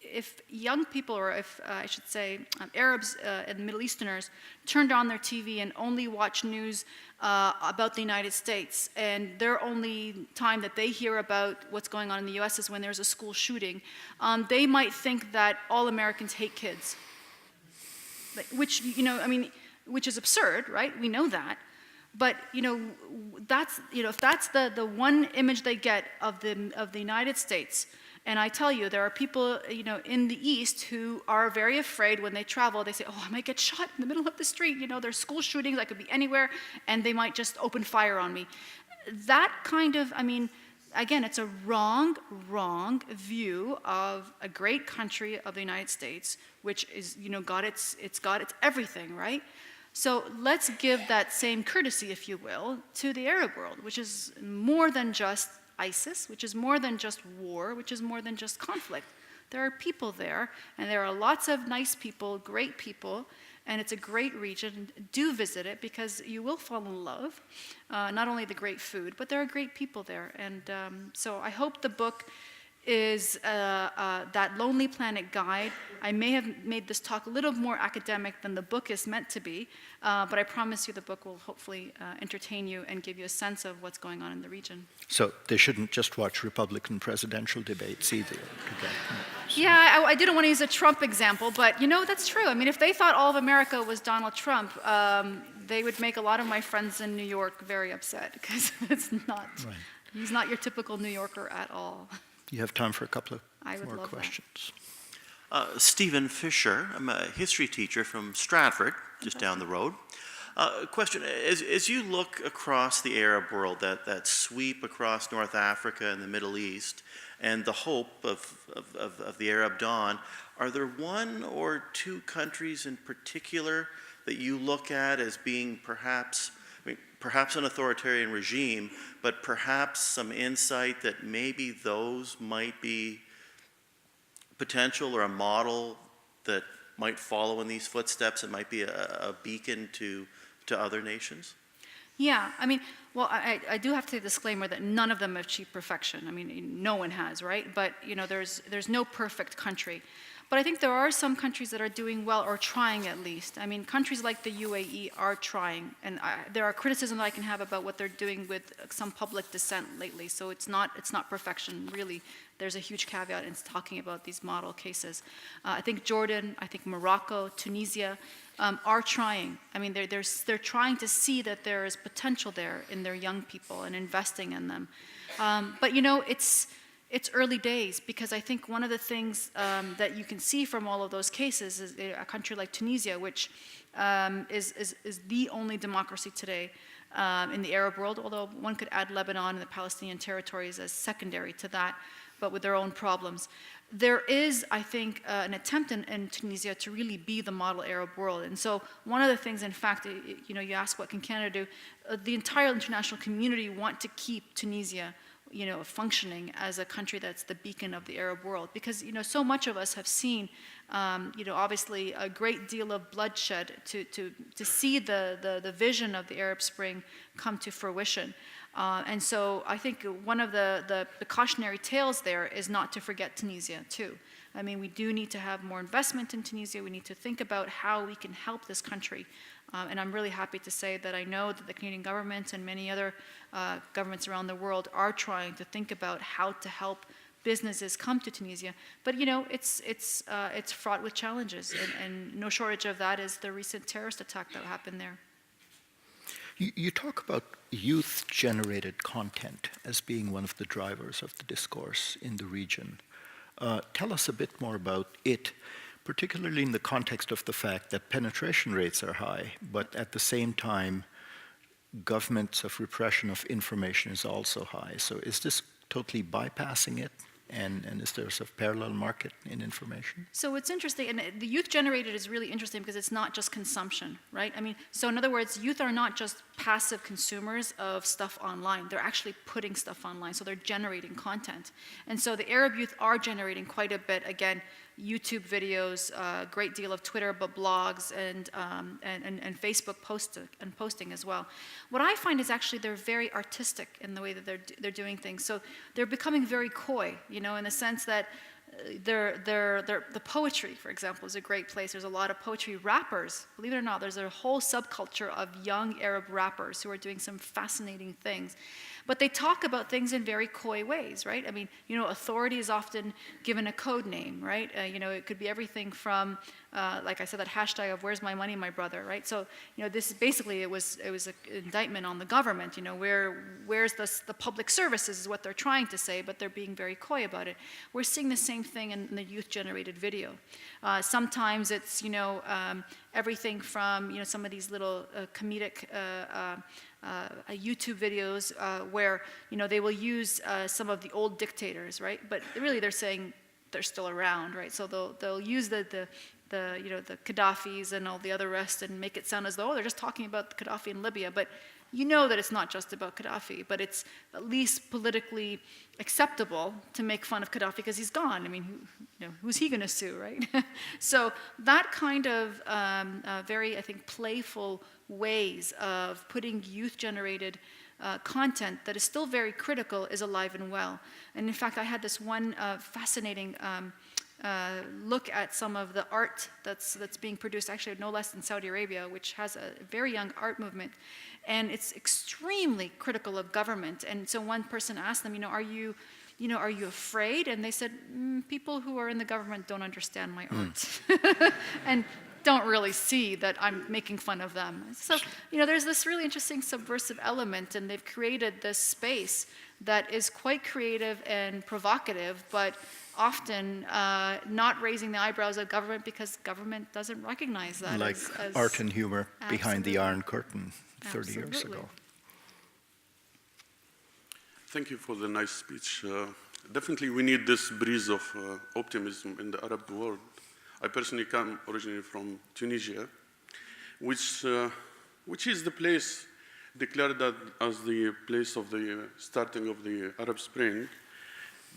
if young people, or if I should say Arabs and Middle Easterners turned on their TV and only watch news about the United States, and their only time that they hear about what's going on in the US is when there's a school shooting, they might think that all Americans hate kids. Which, which is absurd, right? We know that. But, that's, if that's the one image they get of the United States. And I tell you, there are people, in the East who are very afraid when they travel. They say, oh, I might get shot in the middle of the street. There's school shootings. I could be anywhere, and they might just open fire on me. That kind of, again, it's a wrong view of a great country of the United States, which is, it's got its everything, right? So let's give that same courtesy, if you will, to the Arab world, which is more than just ISIS, which is more than just war, which is more than just conflict. There are people there, and there are lots of nice people, great people, and it's a great region. Do visit it, because you will fall in love. Not only the great food, but there are great people there. And so I hope the book is that Lonely Planet guide. I may have made this talk a little more academic than the book is meant to be, but I promise you the book will hopefully entertain you and give you a sense of what's going on in the region. So they shouldn't just watch Republican presidential debates either. Yeah, I didn't want to use a Trump example, but that's true. If they thought all of America was Donald Trump, they would make a lot of my friends in New York very upset, because it's not. Right. He's not your typical New Yorker at all. You have time for a couple of more love questions. Stephen Fisher. I'm a history teacher from Stratford, just down the road. Question, as you look across the Arab world, that sweep across North Africa and the Middle East, and the hope of the Arab dawn, are there one or two countries in particular that you look at as being perhaps, I mean, perhaps an authoritarian regime, but perhaps some insight that maybe those might be potential or a model that might follow in these footsteps and might be a beacon to other nations? Yeah, I mean, well, I do have to disclaimer that none of them have achieved perfection. I mean, no one has, right? But, you know, there's no perfect country. But I think there are some countries that are doing well, or trying at least. I mean, countries like the UAE are trying, and there are criticisms I can have about what they're doing with some public dissent lately. So it's not perfection, really. There's a huge caveat in talking about these model cases. I think Jordan, I think Morocco, Tunisia are trying. I mean, they're trying to see that there is potential there in their young people and investing in them. But you know, it's early days, because I think one of the things that you can see from all of those cases is a country like Tunisia, which is the only democracy today in the Arab world, although one could add Lebanon and the Palestinian territories as secondary to that, but with their own problems. There is, I think, an attempt in Tunisia to really be the model Arab world. And so one of the things, in fact, you know, you ask what can Canada do, the entire international community want to keep Tunisia, you know, functioning as a country that's the beacon of the Arab world. Because, you know, so much of us have seen, you know, obviously a great deal of bloodshed to see the vision of the Arab Spring come to fruition. And so I think one of the cautionary tales there is not to forget Tunisia, too. I mean, we do need to have more investment in Tunisia. We need to think about how we can help this country. And I'm really happy to say that I know that the Canadian government and many other governments around the world are trying to think about how to help businesses come to Tunisia. But you know, it's fraught with challenges, and no shortage of that is the recent terrorist attack that happened there. You talk about youth-generated content as being one of the drivers of the discourse in the region. Tell us a bit more about it, particularly in the context of the fact that penetration rates are high, but at the same time, governments of repression of information is also high. So is this totally bypassing it? And is there a sort of parallel market in information? So it's interesting, and the youth generated is really interesting because it's not just consumption, right? I mean, so in other words, youth are not just passive consumers of stuff online. They're actually putting stuff online, so they're generating content. And so the Arab youth are generating quite a bit, again, YouTube videos, a great deal of Twitter, but blogs and Facebook posting as well. What I find is actually they're very artistic in the way that they're doing things. So they're becoming very coy, you know, in the sense that the poetry, for example, is a great place. There's a lot of poetry rappers. Believe it or not, there's a whole subculture of young Arab rappers who are doing some fascinating things. But they talk about things in very coy ways, right? I mean, you know, authority is often given a code name, right? You know, it could be everything from, like I said, that hashtag of "Where's my money, my brother," right? So, you know, this is basically it was an indictment on the government. You know, where's the public services is what they're trying to say, but they're being very coy about it. We're seeing the same thing in the youth-generated video. Sometimes it's, you know, everything from, you know, some of these little comedic YouTube videos where, you know, they will use some of the old dictators, right? But really they're saying they're still around, right? So they'll use the you know, the Gaddafis and all the other rest and make it sound as though, oh, they're just talking about Gaddafi in Libya. But you know that it's not just about Gaddafi, but it's at least politically acceptable to make fun of Gaddafi because he's gone. I mean, you know, who's he going to sue, right? So that kind of very, I think, playful ways of putting youth-generated content that is still very critical is alive and well. And in fact, I had this one fascinating look at some of the art that's being produced, actually no less than Saudi Arabia, which has a very young art movement, and it's extremely critical of government. And so one person asked them, are you afraid? And they said, people who are in the government don't understand my art, and don't really see that I'm making fun of them. So, there's this really interesting subversive element, and they've created this space that is quite creative and provocative, but often not raising the eyebrows of government because government doesn't recognize that Like as art and humor behind the Absolutely. Iron Curtain 30 years Absolutely. ago. Thank you for the nice speech. Definitely we need this breeze of optimism in the Arab world. I personally come originally from Tunisia, which is the place declared that as the place of the starting of the Arab Spring.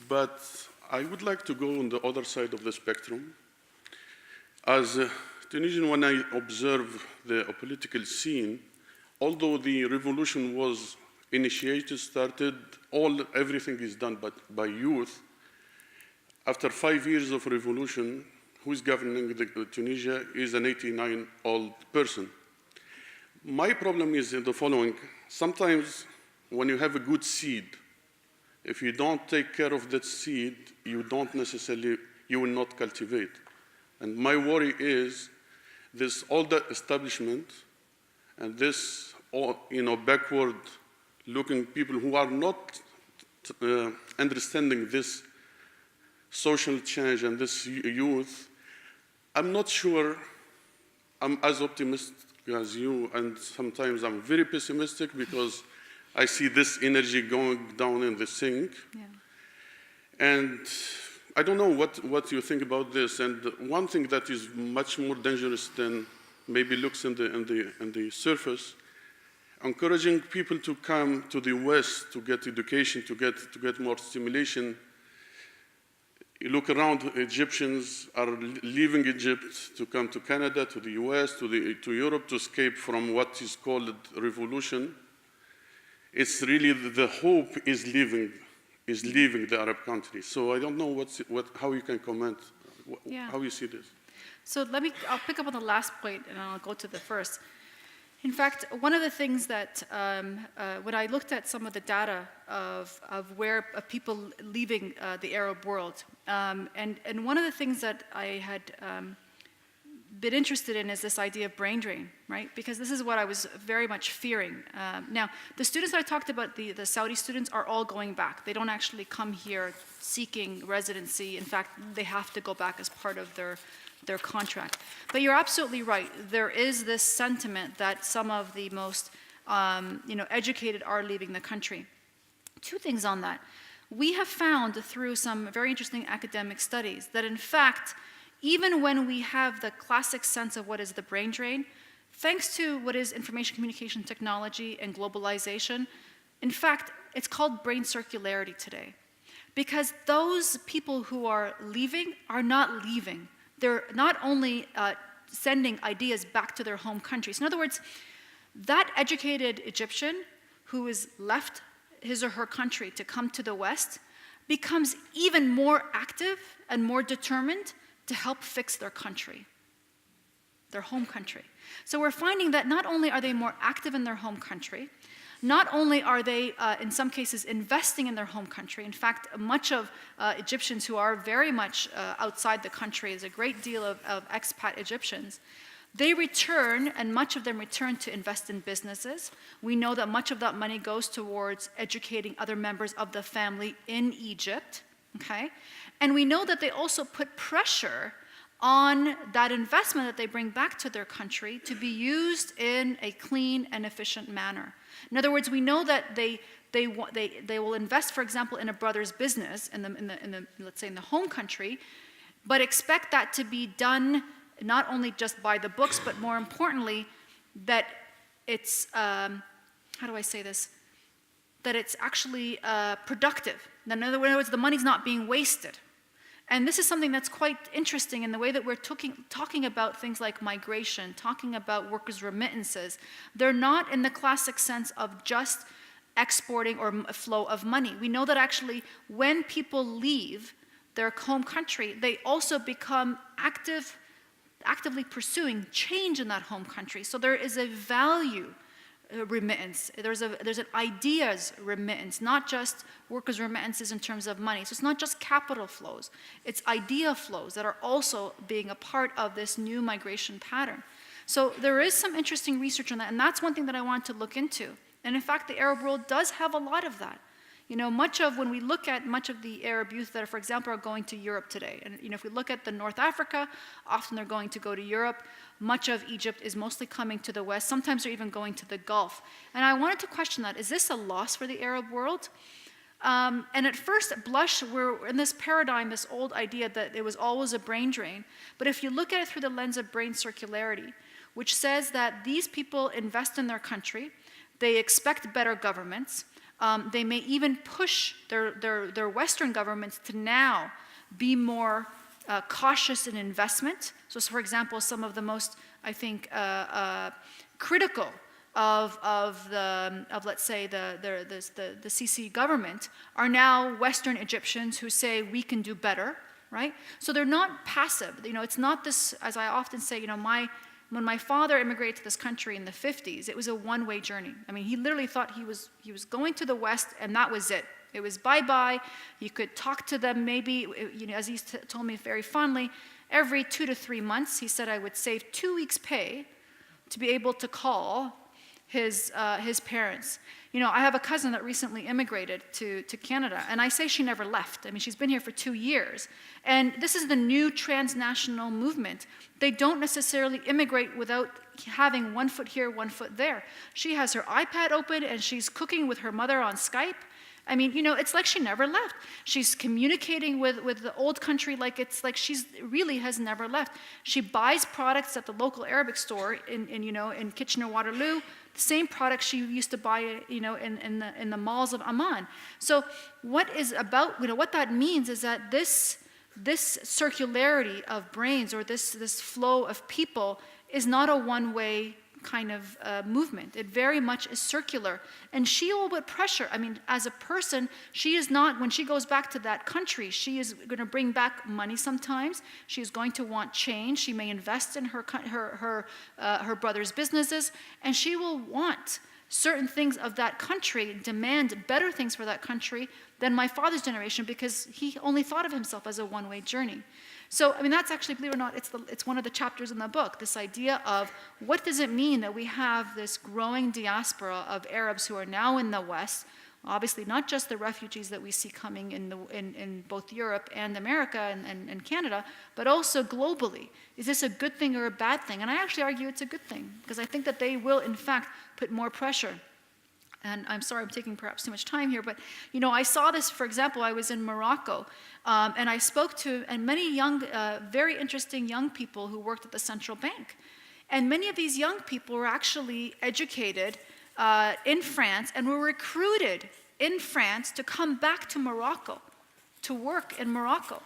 But I would like to go on the other side of the spectrum. As a Tunisian, when I observe the political scene, although the revolution was initiated, started, everything is done by youth. After 5 years of revolution, who is governing Tunisia is an 89-year-old person. My problem is in the following. Sometimes when you have a good seed, if you don't take care of that seed, you will not cultivate. And my worry is this all that establishment and this backward looking people who are not understanding this social change and this youth. I'm not sure I'm as optimistic as you, and sometimes I'm very pessimistic because I see this energy going down in the sink. Yeah. And I don't know what you think about this. And one thing that is much more dangerous than maybe looks in the surface, encouraging people to come to the West to get education, to get more stimulation. You look around, Egyptians are leaving Egypt to come to Canada, to the US, to Europe, to escape from what is called revolution. It's really the hope is leaving the Arab countries. So I don't know how you can comment, how you see this. So I'll pick up on the last point and I'll go to the first. In fact, one of the things that, when I looked at some of the data of people leaving the Arab world, and one of the things that I had been interested in is this idea of brain drain, right? Because this is what I was very much fearing. Now, the students that I talked about, the Saudi students, are all going back. They don't actually come here seeking residency. In fact, they have to go back as part of their contract. But you're absolutely right. There is this sentiment that some of the most educated are leaving the country. Two things on that. We have found through some very interesting academic studies that in fact, even when we have the classic sense of what is the brain drain, thanks to what is information communication technology and globalization, in fact, it's called brain circularity today. Because those people who are leaving are not leaving. They're not only sending ideas back to their home countries. In other words, that educated Egyptian who has left his or her country to come to the West becomes even more active and more determined to help fix their country, their home country. So we're finding that not only are they more active in their home country, not only are they, in some cases, investing in their home country. In fact, much of Egyptians who are very much outside the country, there's a great deal of expat Egyptians, they return, and much of them return to invest in businesses. We know that much of that money goes towards educating other members of the family in Egypt, okay? And we know that they also put pressure on that investment that they bring back to their country to be used in a clean and efficient manner. In other words, we know that they will invest, for example, in a brother's business, let's say in the home country, but expect that to be done not only just by the books, but more importantly, that it's, how do I say this? That it's actually productive. In other words, the money's not being wasted. And this is something that's quite interesting in the way that we're talking about things like migration, talking about workers' remittances. They're not in the classic sense of just exporting or a flow of money. We know that actually when people leave their home country, they also become actively pursuing change in that home country. So there is a value remittance. There's an ideas remittance, not just workers' remittances in terms of money. So it's not just capital flows. It's idea flows that are also being a part of this new migration pattern. So there is some interesting research on that, and that's one thing that I want to look into. And in fact, the Arab world does have a lot of that. You know, when we look at much of the Arab youth that, for example, are going to Europe today, and you know, if we look at the North Africa, often they're going to go to Europe. Much of Egypt is mostly coming to the West. Sometimes they're even going to the Gulf. And I wanted to question that. Is this a loss for the Arab world? And at first blush, we're in this paradigm, this old idea that it was always a brain drain. But if you look at it through the lens of brain circularity, which says that these people invest in their country, they expect better governments, they may even push their Western governments to now be more cautious in investment. So, for example, some of the most, I think, critical of let's say the CIGI government are now Western Egyptians who say we can do better, right? So they're not passive. You know, it's not this, as I often say, you know, when my father immigrated to this country in the 50s, it was a one-way journey. I mean, he literally thought he was going to the West, and that was it. It was bye-bye. You could talk to them maybe, you know, as he told me very fondly, every 2 to 3 months, he said I would save 2 weeks' pay to be able to call his parents. You know, I have a cousin that recently immigrated to Canada, and I say she never left. I mean, she's been here for 2 years. And this is the new transnational movement. They don't necessarily immigrate without having 1 foot here, 1 foot there. She has her iPad open, and she's cooking with her mother on Skype. I mean, you know, it's like she never left. She's communicating with the old country like it's like she's really has never left. She buys products at the local Arabic store in Kitchener-Waterloo, the same products she used to buy, you know, in the malls of Amman. So what that means is that this circularity of brains, or this flow of people, is not a one-way kind of movement. It very much is circular. And she will put pressure. I mean, as a person, she is not, when she goes back to that country, she is going to bring back money sometimes. She is going to want change. She may invest in her brother's businesses, and she will want certain things of that country, demand better things for that country than my father's generation, because he only thought of himself as a one-way journey. So, I mean, that's actually, believe it or not, it's one of the chapters in the book, this idea of what does it mean that we have this growing diaspora of Arabs who are now in the West, obviously not just the refugees that we see coming in both Europe and America and Canada, but also globally. Is this a good thing or a bad thing? And I actually argue it's a good thing, because I think that they will, in fact, put more pressure. And I'm sorry I'm taking perhaps too much time here, but you know, I saw this, for example, I was in Morocco, and I spoke to many young, very interesting young people who worked at the central bank. And many of these young people were actually educated in France and were recruited in France to come back to Morocco, to work in Morocco.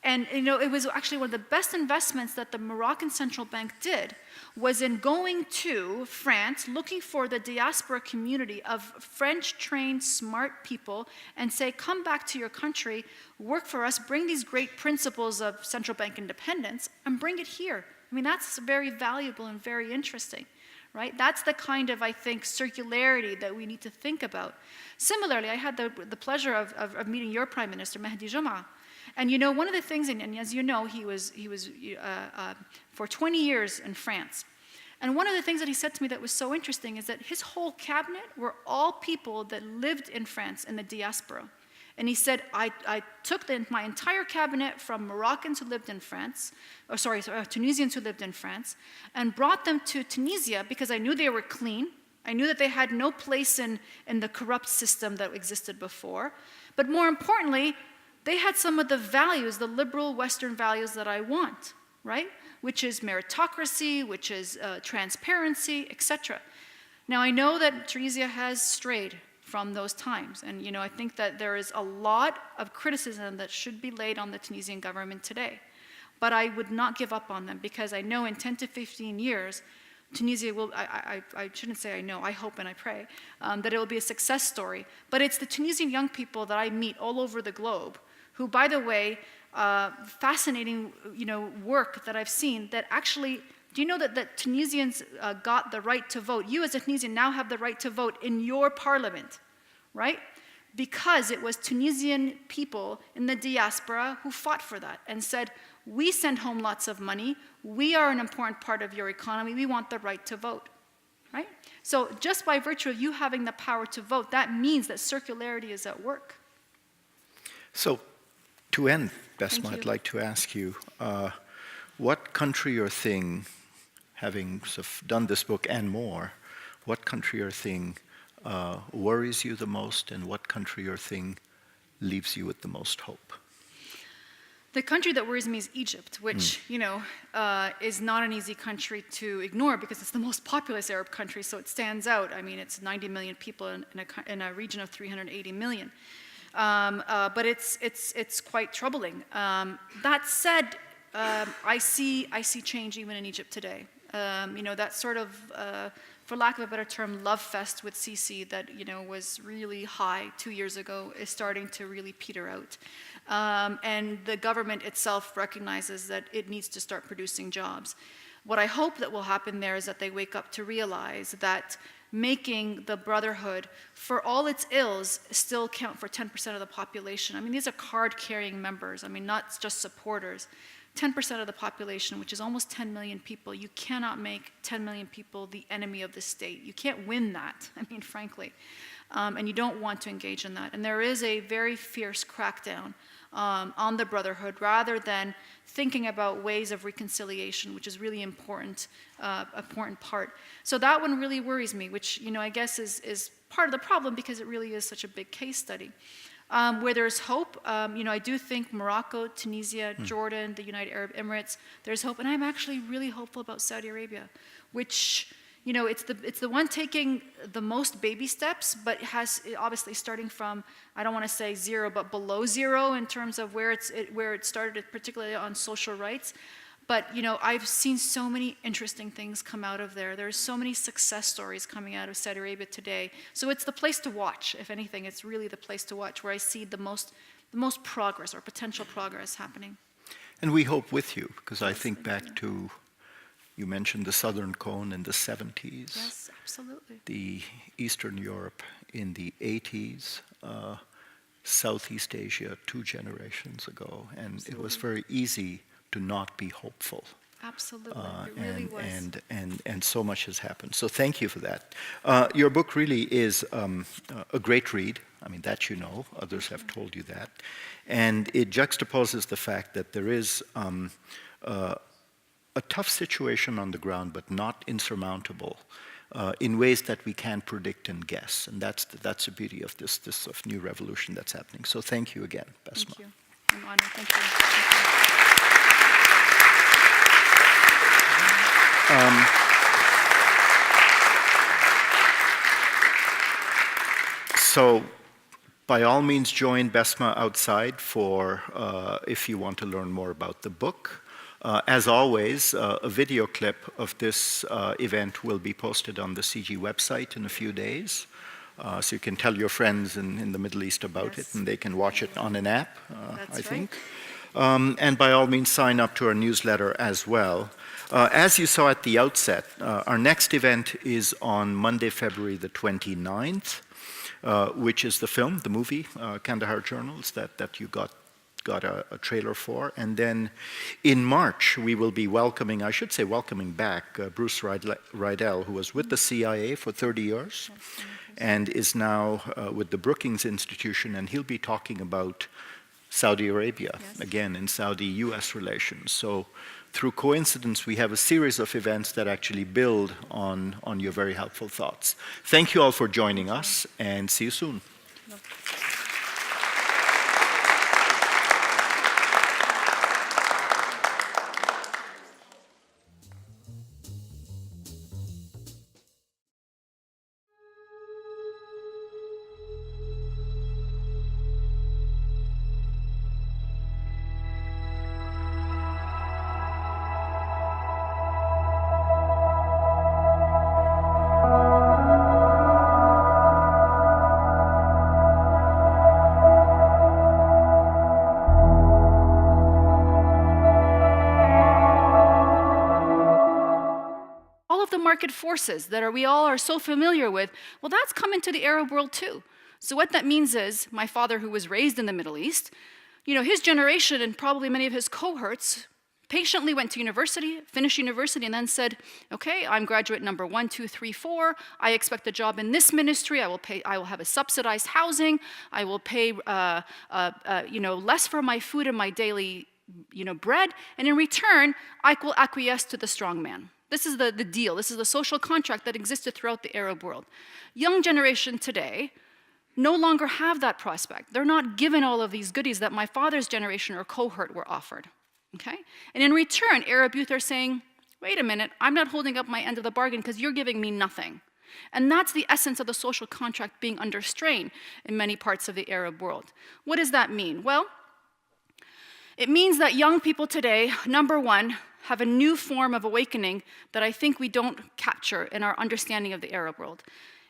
And you know, it was actually one of the best investments that the Moroccan central bank did was in going to France, looking for the diaspora community of French-trained, smart people, and say, come back to your country, work for us, bring these great principles of central bank independence, and bring it here. I mean, that's very valuable and very interesting, right? That's the kind of, I think, circularity that we need to think about. Similarly, I had the pleasure of meeting your Prime Minister, Mehdi Juma. And you know, one of the things, and as you know, he was for 20 years in France. And one of the things that he said to me that was so interesting is that his whole cabinet were all people that lived in France in the diaspora. And he said, I took my entire cabinet from Moroccans who lived in France, Tunisians who lived in France, and brought them to Tunisia because I knew they were clean. I knew that they had no place in the corrupt system that existed before. But more importantly, they had some of the values, the liberal Western values that I want, right? Which is meritocracy, which is transparency, etc. Now, I know that Tunisia has strayed from those times. And, you know, I think that there is a lot of criticism that should be laid on the Tunisian government today. But I would not give up on them, because I know in 10 to 15 years, Tunisia will, I shouldn't say I know, I hope and I pray, that it will be a success story. But it's the Tunisian young people that I meet all over the globe who, by the way, fascinating, you know, work that I've seen that actually, do you know that Tunisians got the right to vote? You as a Tunisian now have the right to vote in your parliament, right? Because it was Tunisian people in the diaspora who fought for that and said, we send home lots of money, we are an important part of your economy, we want the right to vote. right? So just by virtue of you having the power to vote, that means that circularity is at work. So, to end, Thank Bessma, you. I'd like to ask you, what country or thing, having sort of done this book and more, what country or thing worries you the most, and what country or thing leaves you with the most hope? The country that worries me is Egypt, which, is not an easy country to ignore because it's the most populous Arab country, so it stands out. I mean, it's 90 million people in a region of 380 million. But it's quite troubling. That said, I see change even in Egypt today. That sort of, for lack of a better term, love fest with Sisi that was really high 2 years ago is starting to really peter out. And the government itself recognizes that it needs to start producing jobs. What I hope that will happen there is that they wake up to realize that making the Brotherhood, for all its ills, still count for 10% of the population. I mean, these are card-carrying members. I mean, not just supporters. 10% of the population, which is almost 10 million people. You cannot make 10 million people the enemy of the state. You can't win that, I mean, frankly. And you don't want to engage in that. And there is a very fierce crackdown on the Brotherhood, rather than thinking about ways of reconciliation, which is really important part. So that one really worries me, which I guess is part of the problem because it really is such a big case study. Where there's hope, I do think Morocco, Tunisia, Jordan, the United Arab Emirates, there's hope, and I'm actually really hopeful about Saudi Arabia, which it's the one taking the most baby steps, but has obviously starting from, I don't want to say zero, but below zero in terms of where it started, particularly on social rights. But I've seen so many interesting things come out of there. There's so many success stories coming out of Saudi Arabia today. So it's the place to watch. If anything, it's really the place to watch where I see the most progress or potential progress happening. And we hope with you, because I think back to, you mentioned the Southern Cone in the 70s. Yes, absolutely. The Eastern Europe in the 80s, Southeast Asia 2 generations ago, and Absolutely. it was very easy to not be hopeful. Absolutely, it really was. And so much has happened. So thank you for that. Your book really is a great read. I mean, that others have told you that. And it juxtaposes the fact that there is a tough situation on the ground, but not insurmountable, in ways that we can predict and guess. And that's the beauty of this sort of new revolution that's happening. So thank you again, Bessma. Thank you. I'm honored. Thank you. Thank you. So, by all means, join Bessma outside for if you want to learn more about the book. As always, a video clip of this event will be posted on the CIGI website in a few days. So you can tell your friends in the Middle East about it, and they can watch it on an app, I think. And by all means, sign up to our newsletter as well. As you saw at the outset, our next event is on Monday, February the 29th, which is the movie, Kandahar Journals, that you got a trailer for. And then in March, we will be welcoming back Bruce Rydell, who was with the CIA for 30 years and is now with the Brookings Institution, and he'll be talking about Saudi Arabia, again, in Saudi-US relations. So through coincidence, we have a series of events that actually build on your very helpful thoughts. Thank you all for joining us, and see you soon. Market forces that we all are so familiar with, well, that's coming to the Arab world too. So what that means is, my father, who was raised in the Middle East, his generation and probably many of his cohorts patiently went to university, finished university, and then said, okay, I'm graduate number 1, 2, 3, 4. I expect a job in this ministry. I will have a subsidized housing. I will pay less for my food and my daily bread. And in return, I will acquiesce to the strong man. This is the deal. This is the social contract that existed throughout the Arab world. Young generation today no longer have that prospect. They're not given all of these goodies that my father's generation or cohort were offered. Okay? And in return, Arab youth are saying, wait a minute, I'm not holding up my end of the bargain because you're giving me nothing. And that's the essence of the social contract being under strain in many parts of the Arab world. What does that mean? Well, it means that young people today, number one, have a new form of awakening that I think we don't capture in our understanding of the Arab world.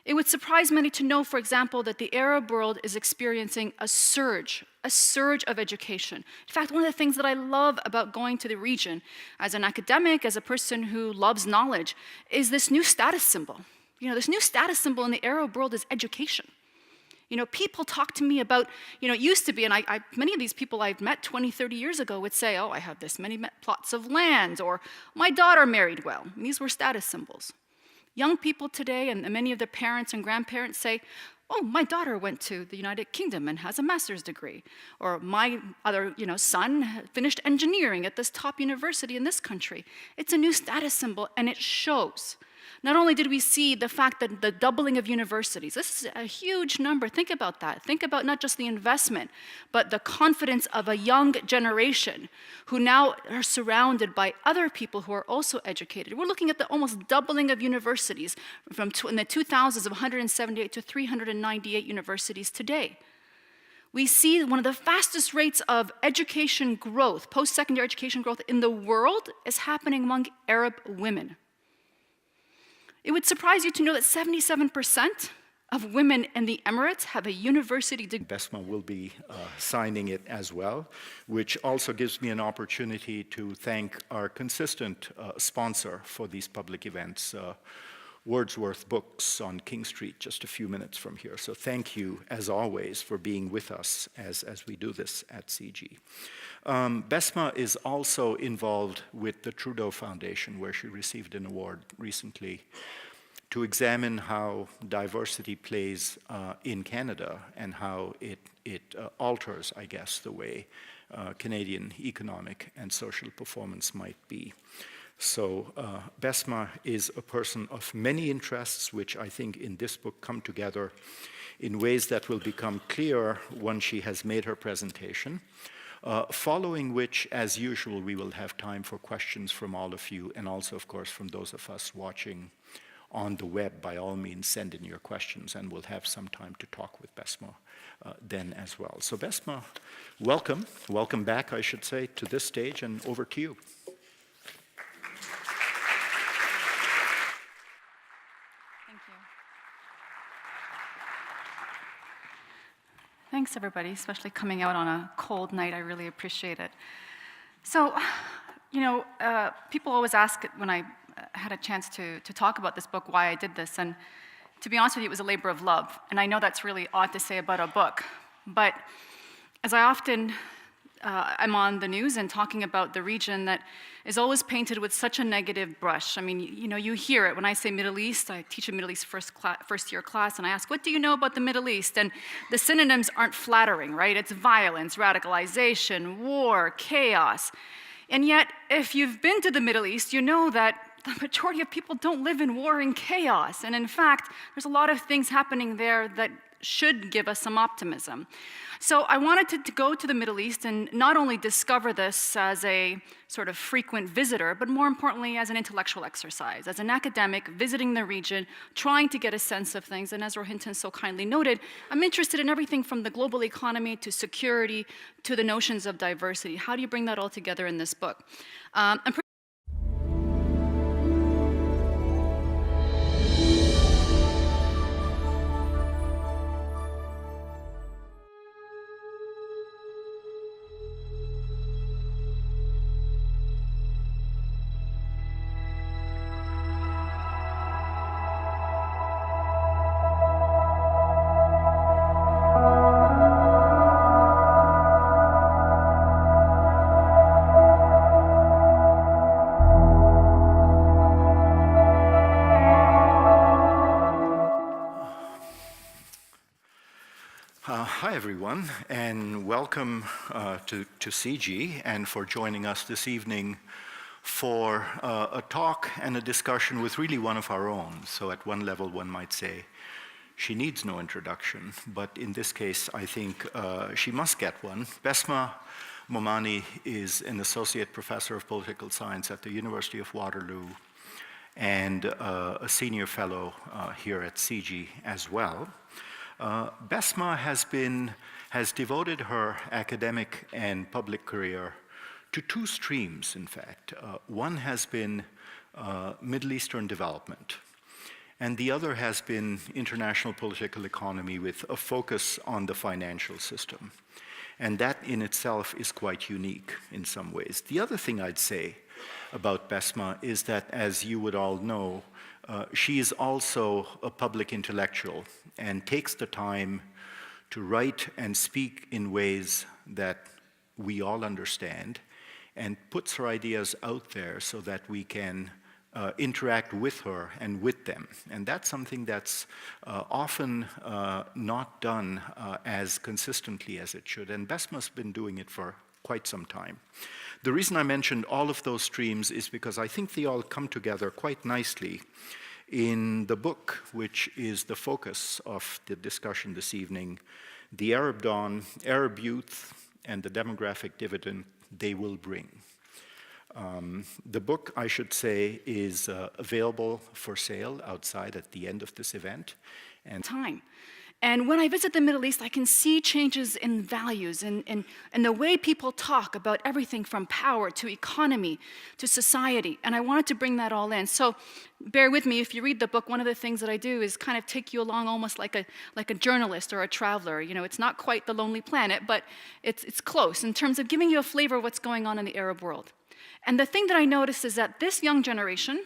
It would surprise many to know, for example, that the Arab world is experiencing a surge of education. In fact, one of the things that I love about going to the region as an academic, as a person who loves knowledge, is this new status symbol. This new status symbol in the Arab world is education. People talk to me about, it used to be, and many of these people I've met 20, 30 years ago would say, oh, I have this many plots of land, or my daughter married well. And these were status symbols. Young people today, and many of their parents and grandparents say, oh, my daughter went to the United Kingdom and has a master's degree. Or my other son finished engineering at this top university in this country. It's a new status symbol, and it shows. Not only did we see the fact that the doubling of universities, this is a huge number. Think about that. Think about not just the investment, but the confidence of a young generation who now are surrounded by other people who are also educated. We're looking at the almost doubling of universities from in the 2000s of 178 to 398 universities today. We see one of the fastest rates of education growth, post-secondary education growth in the world is happening among Arab women. It would surprise you to know that 77% of women in the Emirates have a university degree. Bessma will be signing it as well, which also gives me an opportunity to thank our consistent sponsor for these public events, Wordsworth Books on King Street, just a few minutes from here. So thank you, as always, for being with us as we do this at CIGI. Bessma is also involved with the Trudeau Foundation, where she received an award recently to examine how diversity plays in Canada and how it alters, I guess, the way Canadian economic and social performance might be. So Bessma is a person of many interests, which I think in this book come together in ways that will become clear once she has made her presentation. Following which, as usual, we will have time for questions from all of you, and also, of course, from those of us watching on the web. By all means, send in your questions, and we'll have some time to talk with Bessma then as well. So Bessma, welcome. Welcome back, I should say, to this stage, and over to you. Thanks, everybody, especially coming out on a cold night. I really appreciate it. So, people always ask when I had a chance to talk about this book why I did this. And to be honest with you, it was a labor of love. And I know that's really odd to say about a book. But as I often I'm on the news and talking about the region that is always painted with such a negative brush. I mean, you hear it when I say Middle East. I teach a Middle East first year class, and I ask, what do you know about the Middle East? And the synonyms aren't flattering, right? It's violence, radicalization, war, chaos. And yet, if you've been to the Middle East, you know that the majority of people don't live in war and chaos. And in fact, there's a lot of things happening there that should give us some optimism. So I wanted to go to the Middle East and not only discover this as a sort of frequent visitor, but more importantly as an intellectual exercise, as an academic visiting the region, trying to get a sense of things. And as Rohinton so kindly noted, I'm interested in everything from the global economy to security to the notions of diversity. How do you bring that all together in this book? everyone, and welcome to CIGI, and for joining us this evening for a talk and a discussion with really one of our own. So at one level, one might say, she needs no introduction, but in this case, I think she must get one. Bessma Momani is an associate professor of political science at the University of Waterloo and a senior fellow here at CIGI as well. Bessma has devoted her academic and public career to two streams, in fact. One has been Middle Eastern development, and the other has been international political economy with a focus on the financial system. And that in itself is quite unique in some ways. The other thing I'd say about Bessma is that, as you would all know, she is also a public intellectual and takes the time to write and speak in ways that we all understand and puts her ideas out there so that we can interact with her and with them. And that's something that's often not done as consistently as it should. And Bessma's been doing it for quite some time. The reason I mentioned all of those streams is because I think they all come together quite nicely in the book, which is the focus of the discussion this evening, The Arab Dawn, Arab Youth, and the Demographic Dividend They Will Bring. The book, I should say, is available for sale outside at the end of this event. And when I visit the Middle East, I can see changes in values and the way people talk about everything from power to economy to society. And I wanted to bring that all in. So bear with me. If you read the book, one of the things that I do is kind of take you along almost like a journalist or a traveler. You know, it's not quite The Lonely Planet, but it's close in terms of giving you a flavor of what's going on in the Arab world. And the thing that I noticed is that this young generation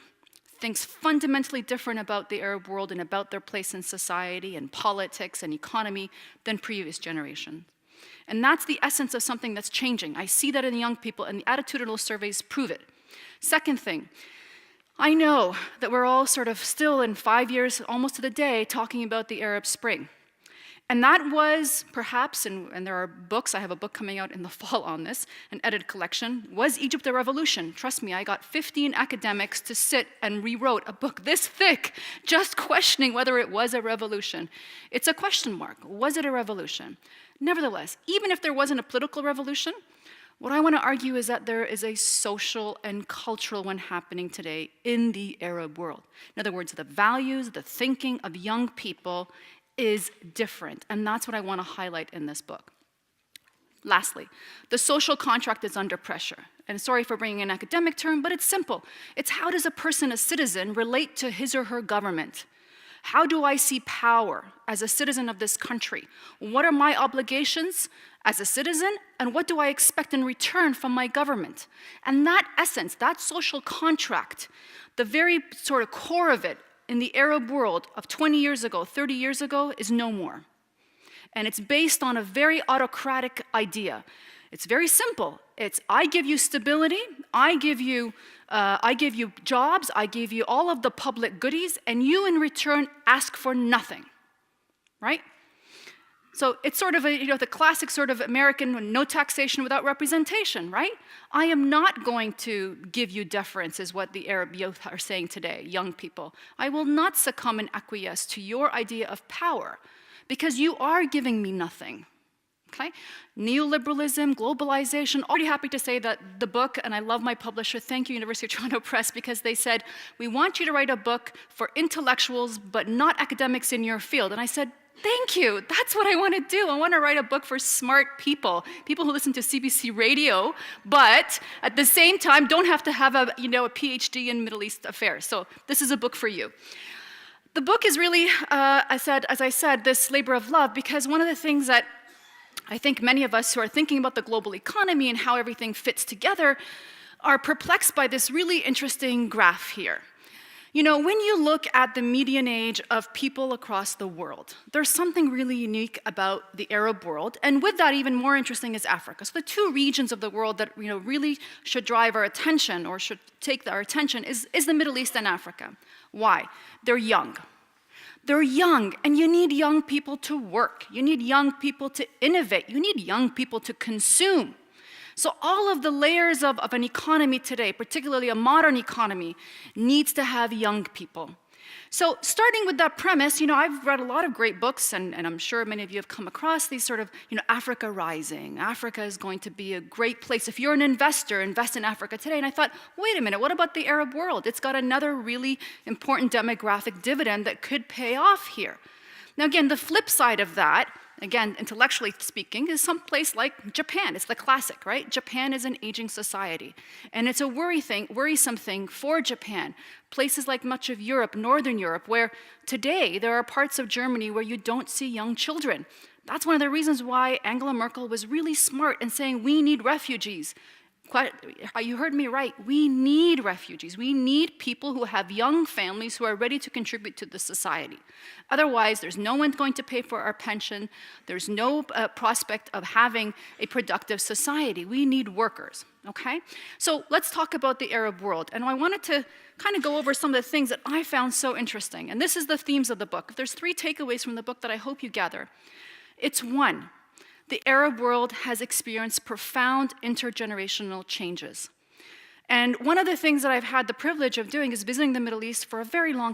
thinks fundamentally different about the Arab world and about their place in society and politics and economy than previous generations. And that's the essence of something that's changing. I see that in the young people, and the attitudinal surveys prove it. Second thing, I know that we're all sort of still in 5 years, almost to the day, talking about the Arab Spring. And that was perhaps, and there are books, I have a book coming out in the fall on this, an edited collection, was Egypt a revolution? Trust me, I got 15 academics to sit and rewrote a book this thick, just questioning whether it was a revolution. It's a question mark. Was it a revolution? Nevertheless, even if there wasn't a political revolution, what I want to argue is that there is a social and cultural one happening today in the Arab world. In other words, the values, the thinking of young people is different, and that's what I want to highlight in this book. Lastly, the social contract is under pressure. And sorry for bringing an academic term, but it's simple. It's how does a person, a citizen, relate to his or her government? How do I see power as a citizen of this country? What are my obligations as a citizen, and what do I expect in return from my government? And that essence, that social contract, the very sort of core of it, in the Arab world of 20 years ago, 30 years ago, is no more. And it's based on a very autocratic idea. It's very simple. It's, I give you stability, I give you jobs, I give you all of the public goodies, and you in return ask for nothing, right? So it's sort of the classic sort of American no taxation without representation, right? I am not going to give you deference, is what the Arab youth are saying today, young people. I will not succumb and acquiesce to your idea of power because you are giving me nothing, okay? Neoliberalism, globalization, already happy to say that the book, and I love my publisher, thank you, University of Toronto Press, because they said, we want you to write a book for intellectuals, but not academics in your field. And I said, thank you, that's what I want to do. I want to write a book for smart people, people who listen to CBC radio, but at the same time don't have to have a PhD in Middle East affairs. So this is a book for you. The book is really, as I said, this labor of love, because one of the things that I think many of us who are thinking about the global economy and how everything fits together are perplexed by this really interesting graph here. You know, when you look at the median age of people across the world, there's something really unique about the Arab world, and with that, even more interesting is Africa. So the two regions of the world that really should drive our attention or should take our attention is the Middle East and Africa. Why? They're young. They're young, and you need young people to work. You need young people to innovate. You need young people to consume. So all of the layers of an economy today, particularly a modern economy, needs to have young people. So starting with that premise, I've read a lot of great books, and I'm sure many of you have come across these sort of, Africa Rising. Africa is going to be a great place. If you're an investor, invest in Africa today. And I thought, wait a minute, what about the Arab world? It's got another really important demographic dividend that could pay off here. Now again, the flip side of that, again, intellectually speaking, is someplace like Japan. It's the classic, right? Japan is an aging society. And it's a worrisome thing for Japan. Places like much of Europe, Northern Europe, where today there are parts of Germany where you don't see young children. That's one of the reasons why Angela Merkel was really smart in saying we need refugees. You heard me right. We need refugees. We need people who have young families who are ready to contribute to the society. Otherwise, there's no one going to pay for our pension. There's no prospect of having a productive society. We need workers, okay? So let's talk about the Arab world. And I wanted to kind of go over some of the things that I found so interesting. And this is the themes of the book. There's 3 takeaways from the book that I hope you gather. It's 1. The Arab world has experienced profound intergenerational changes. And one of the things that I've had the privilege of doing is visiting the Middle East for a very long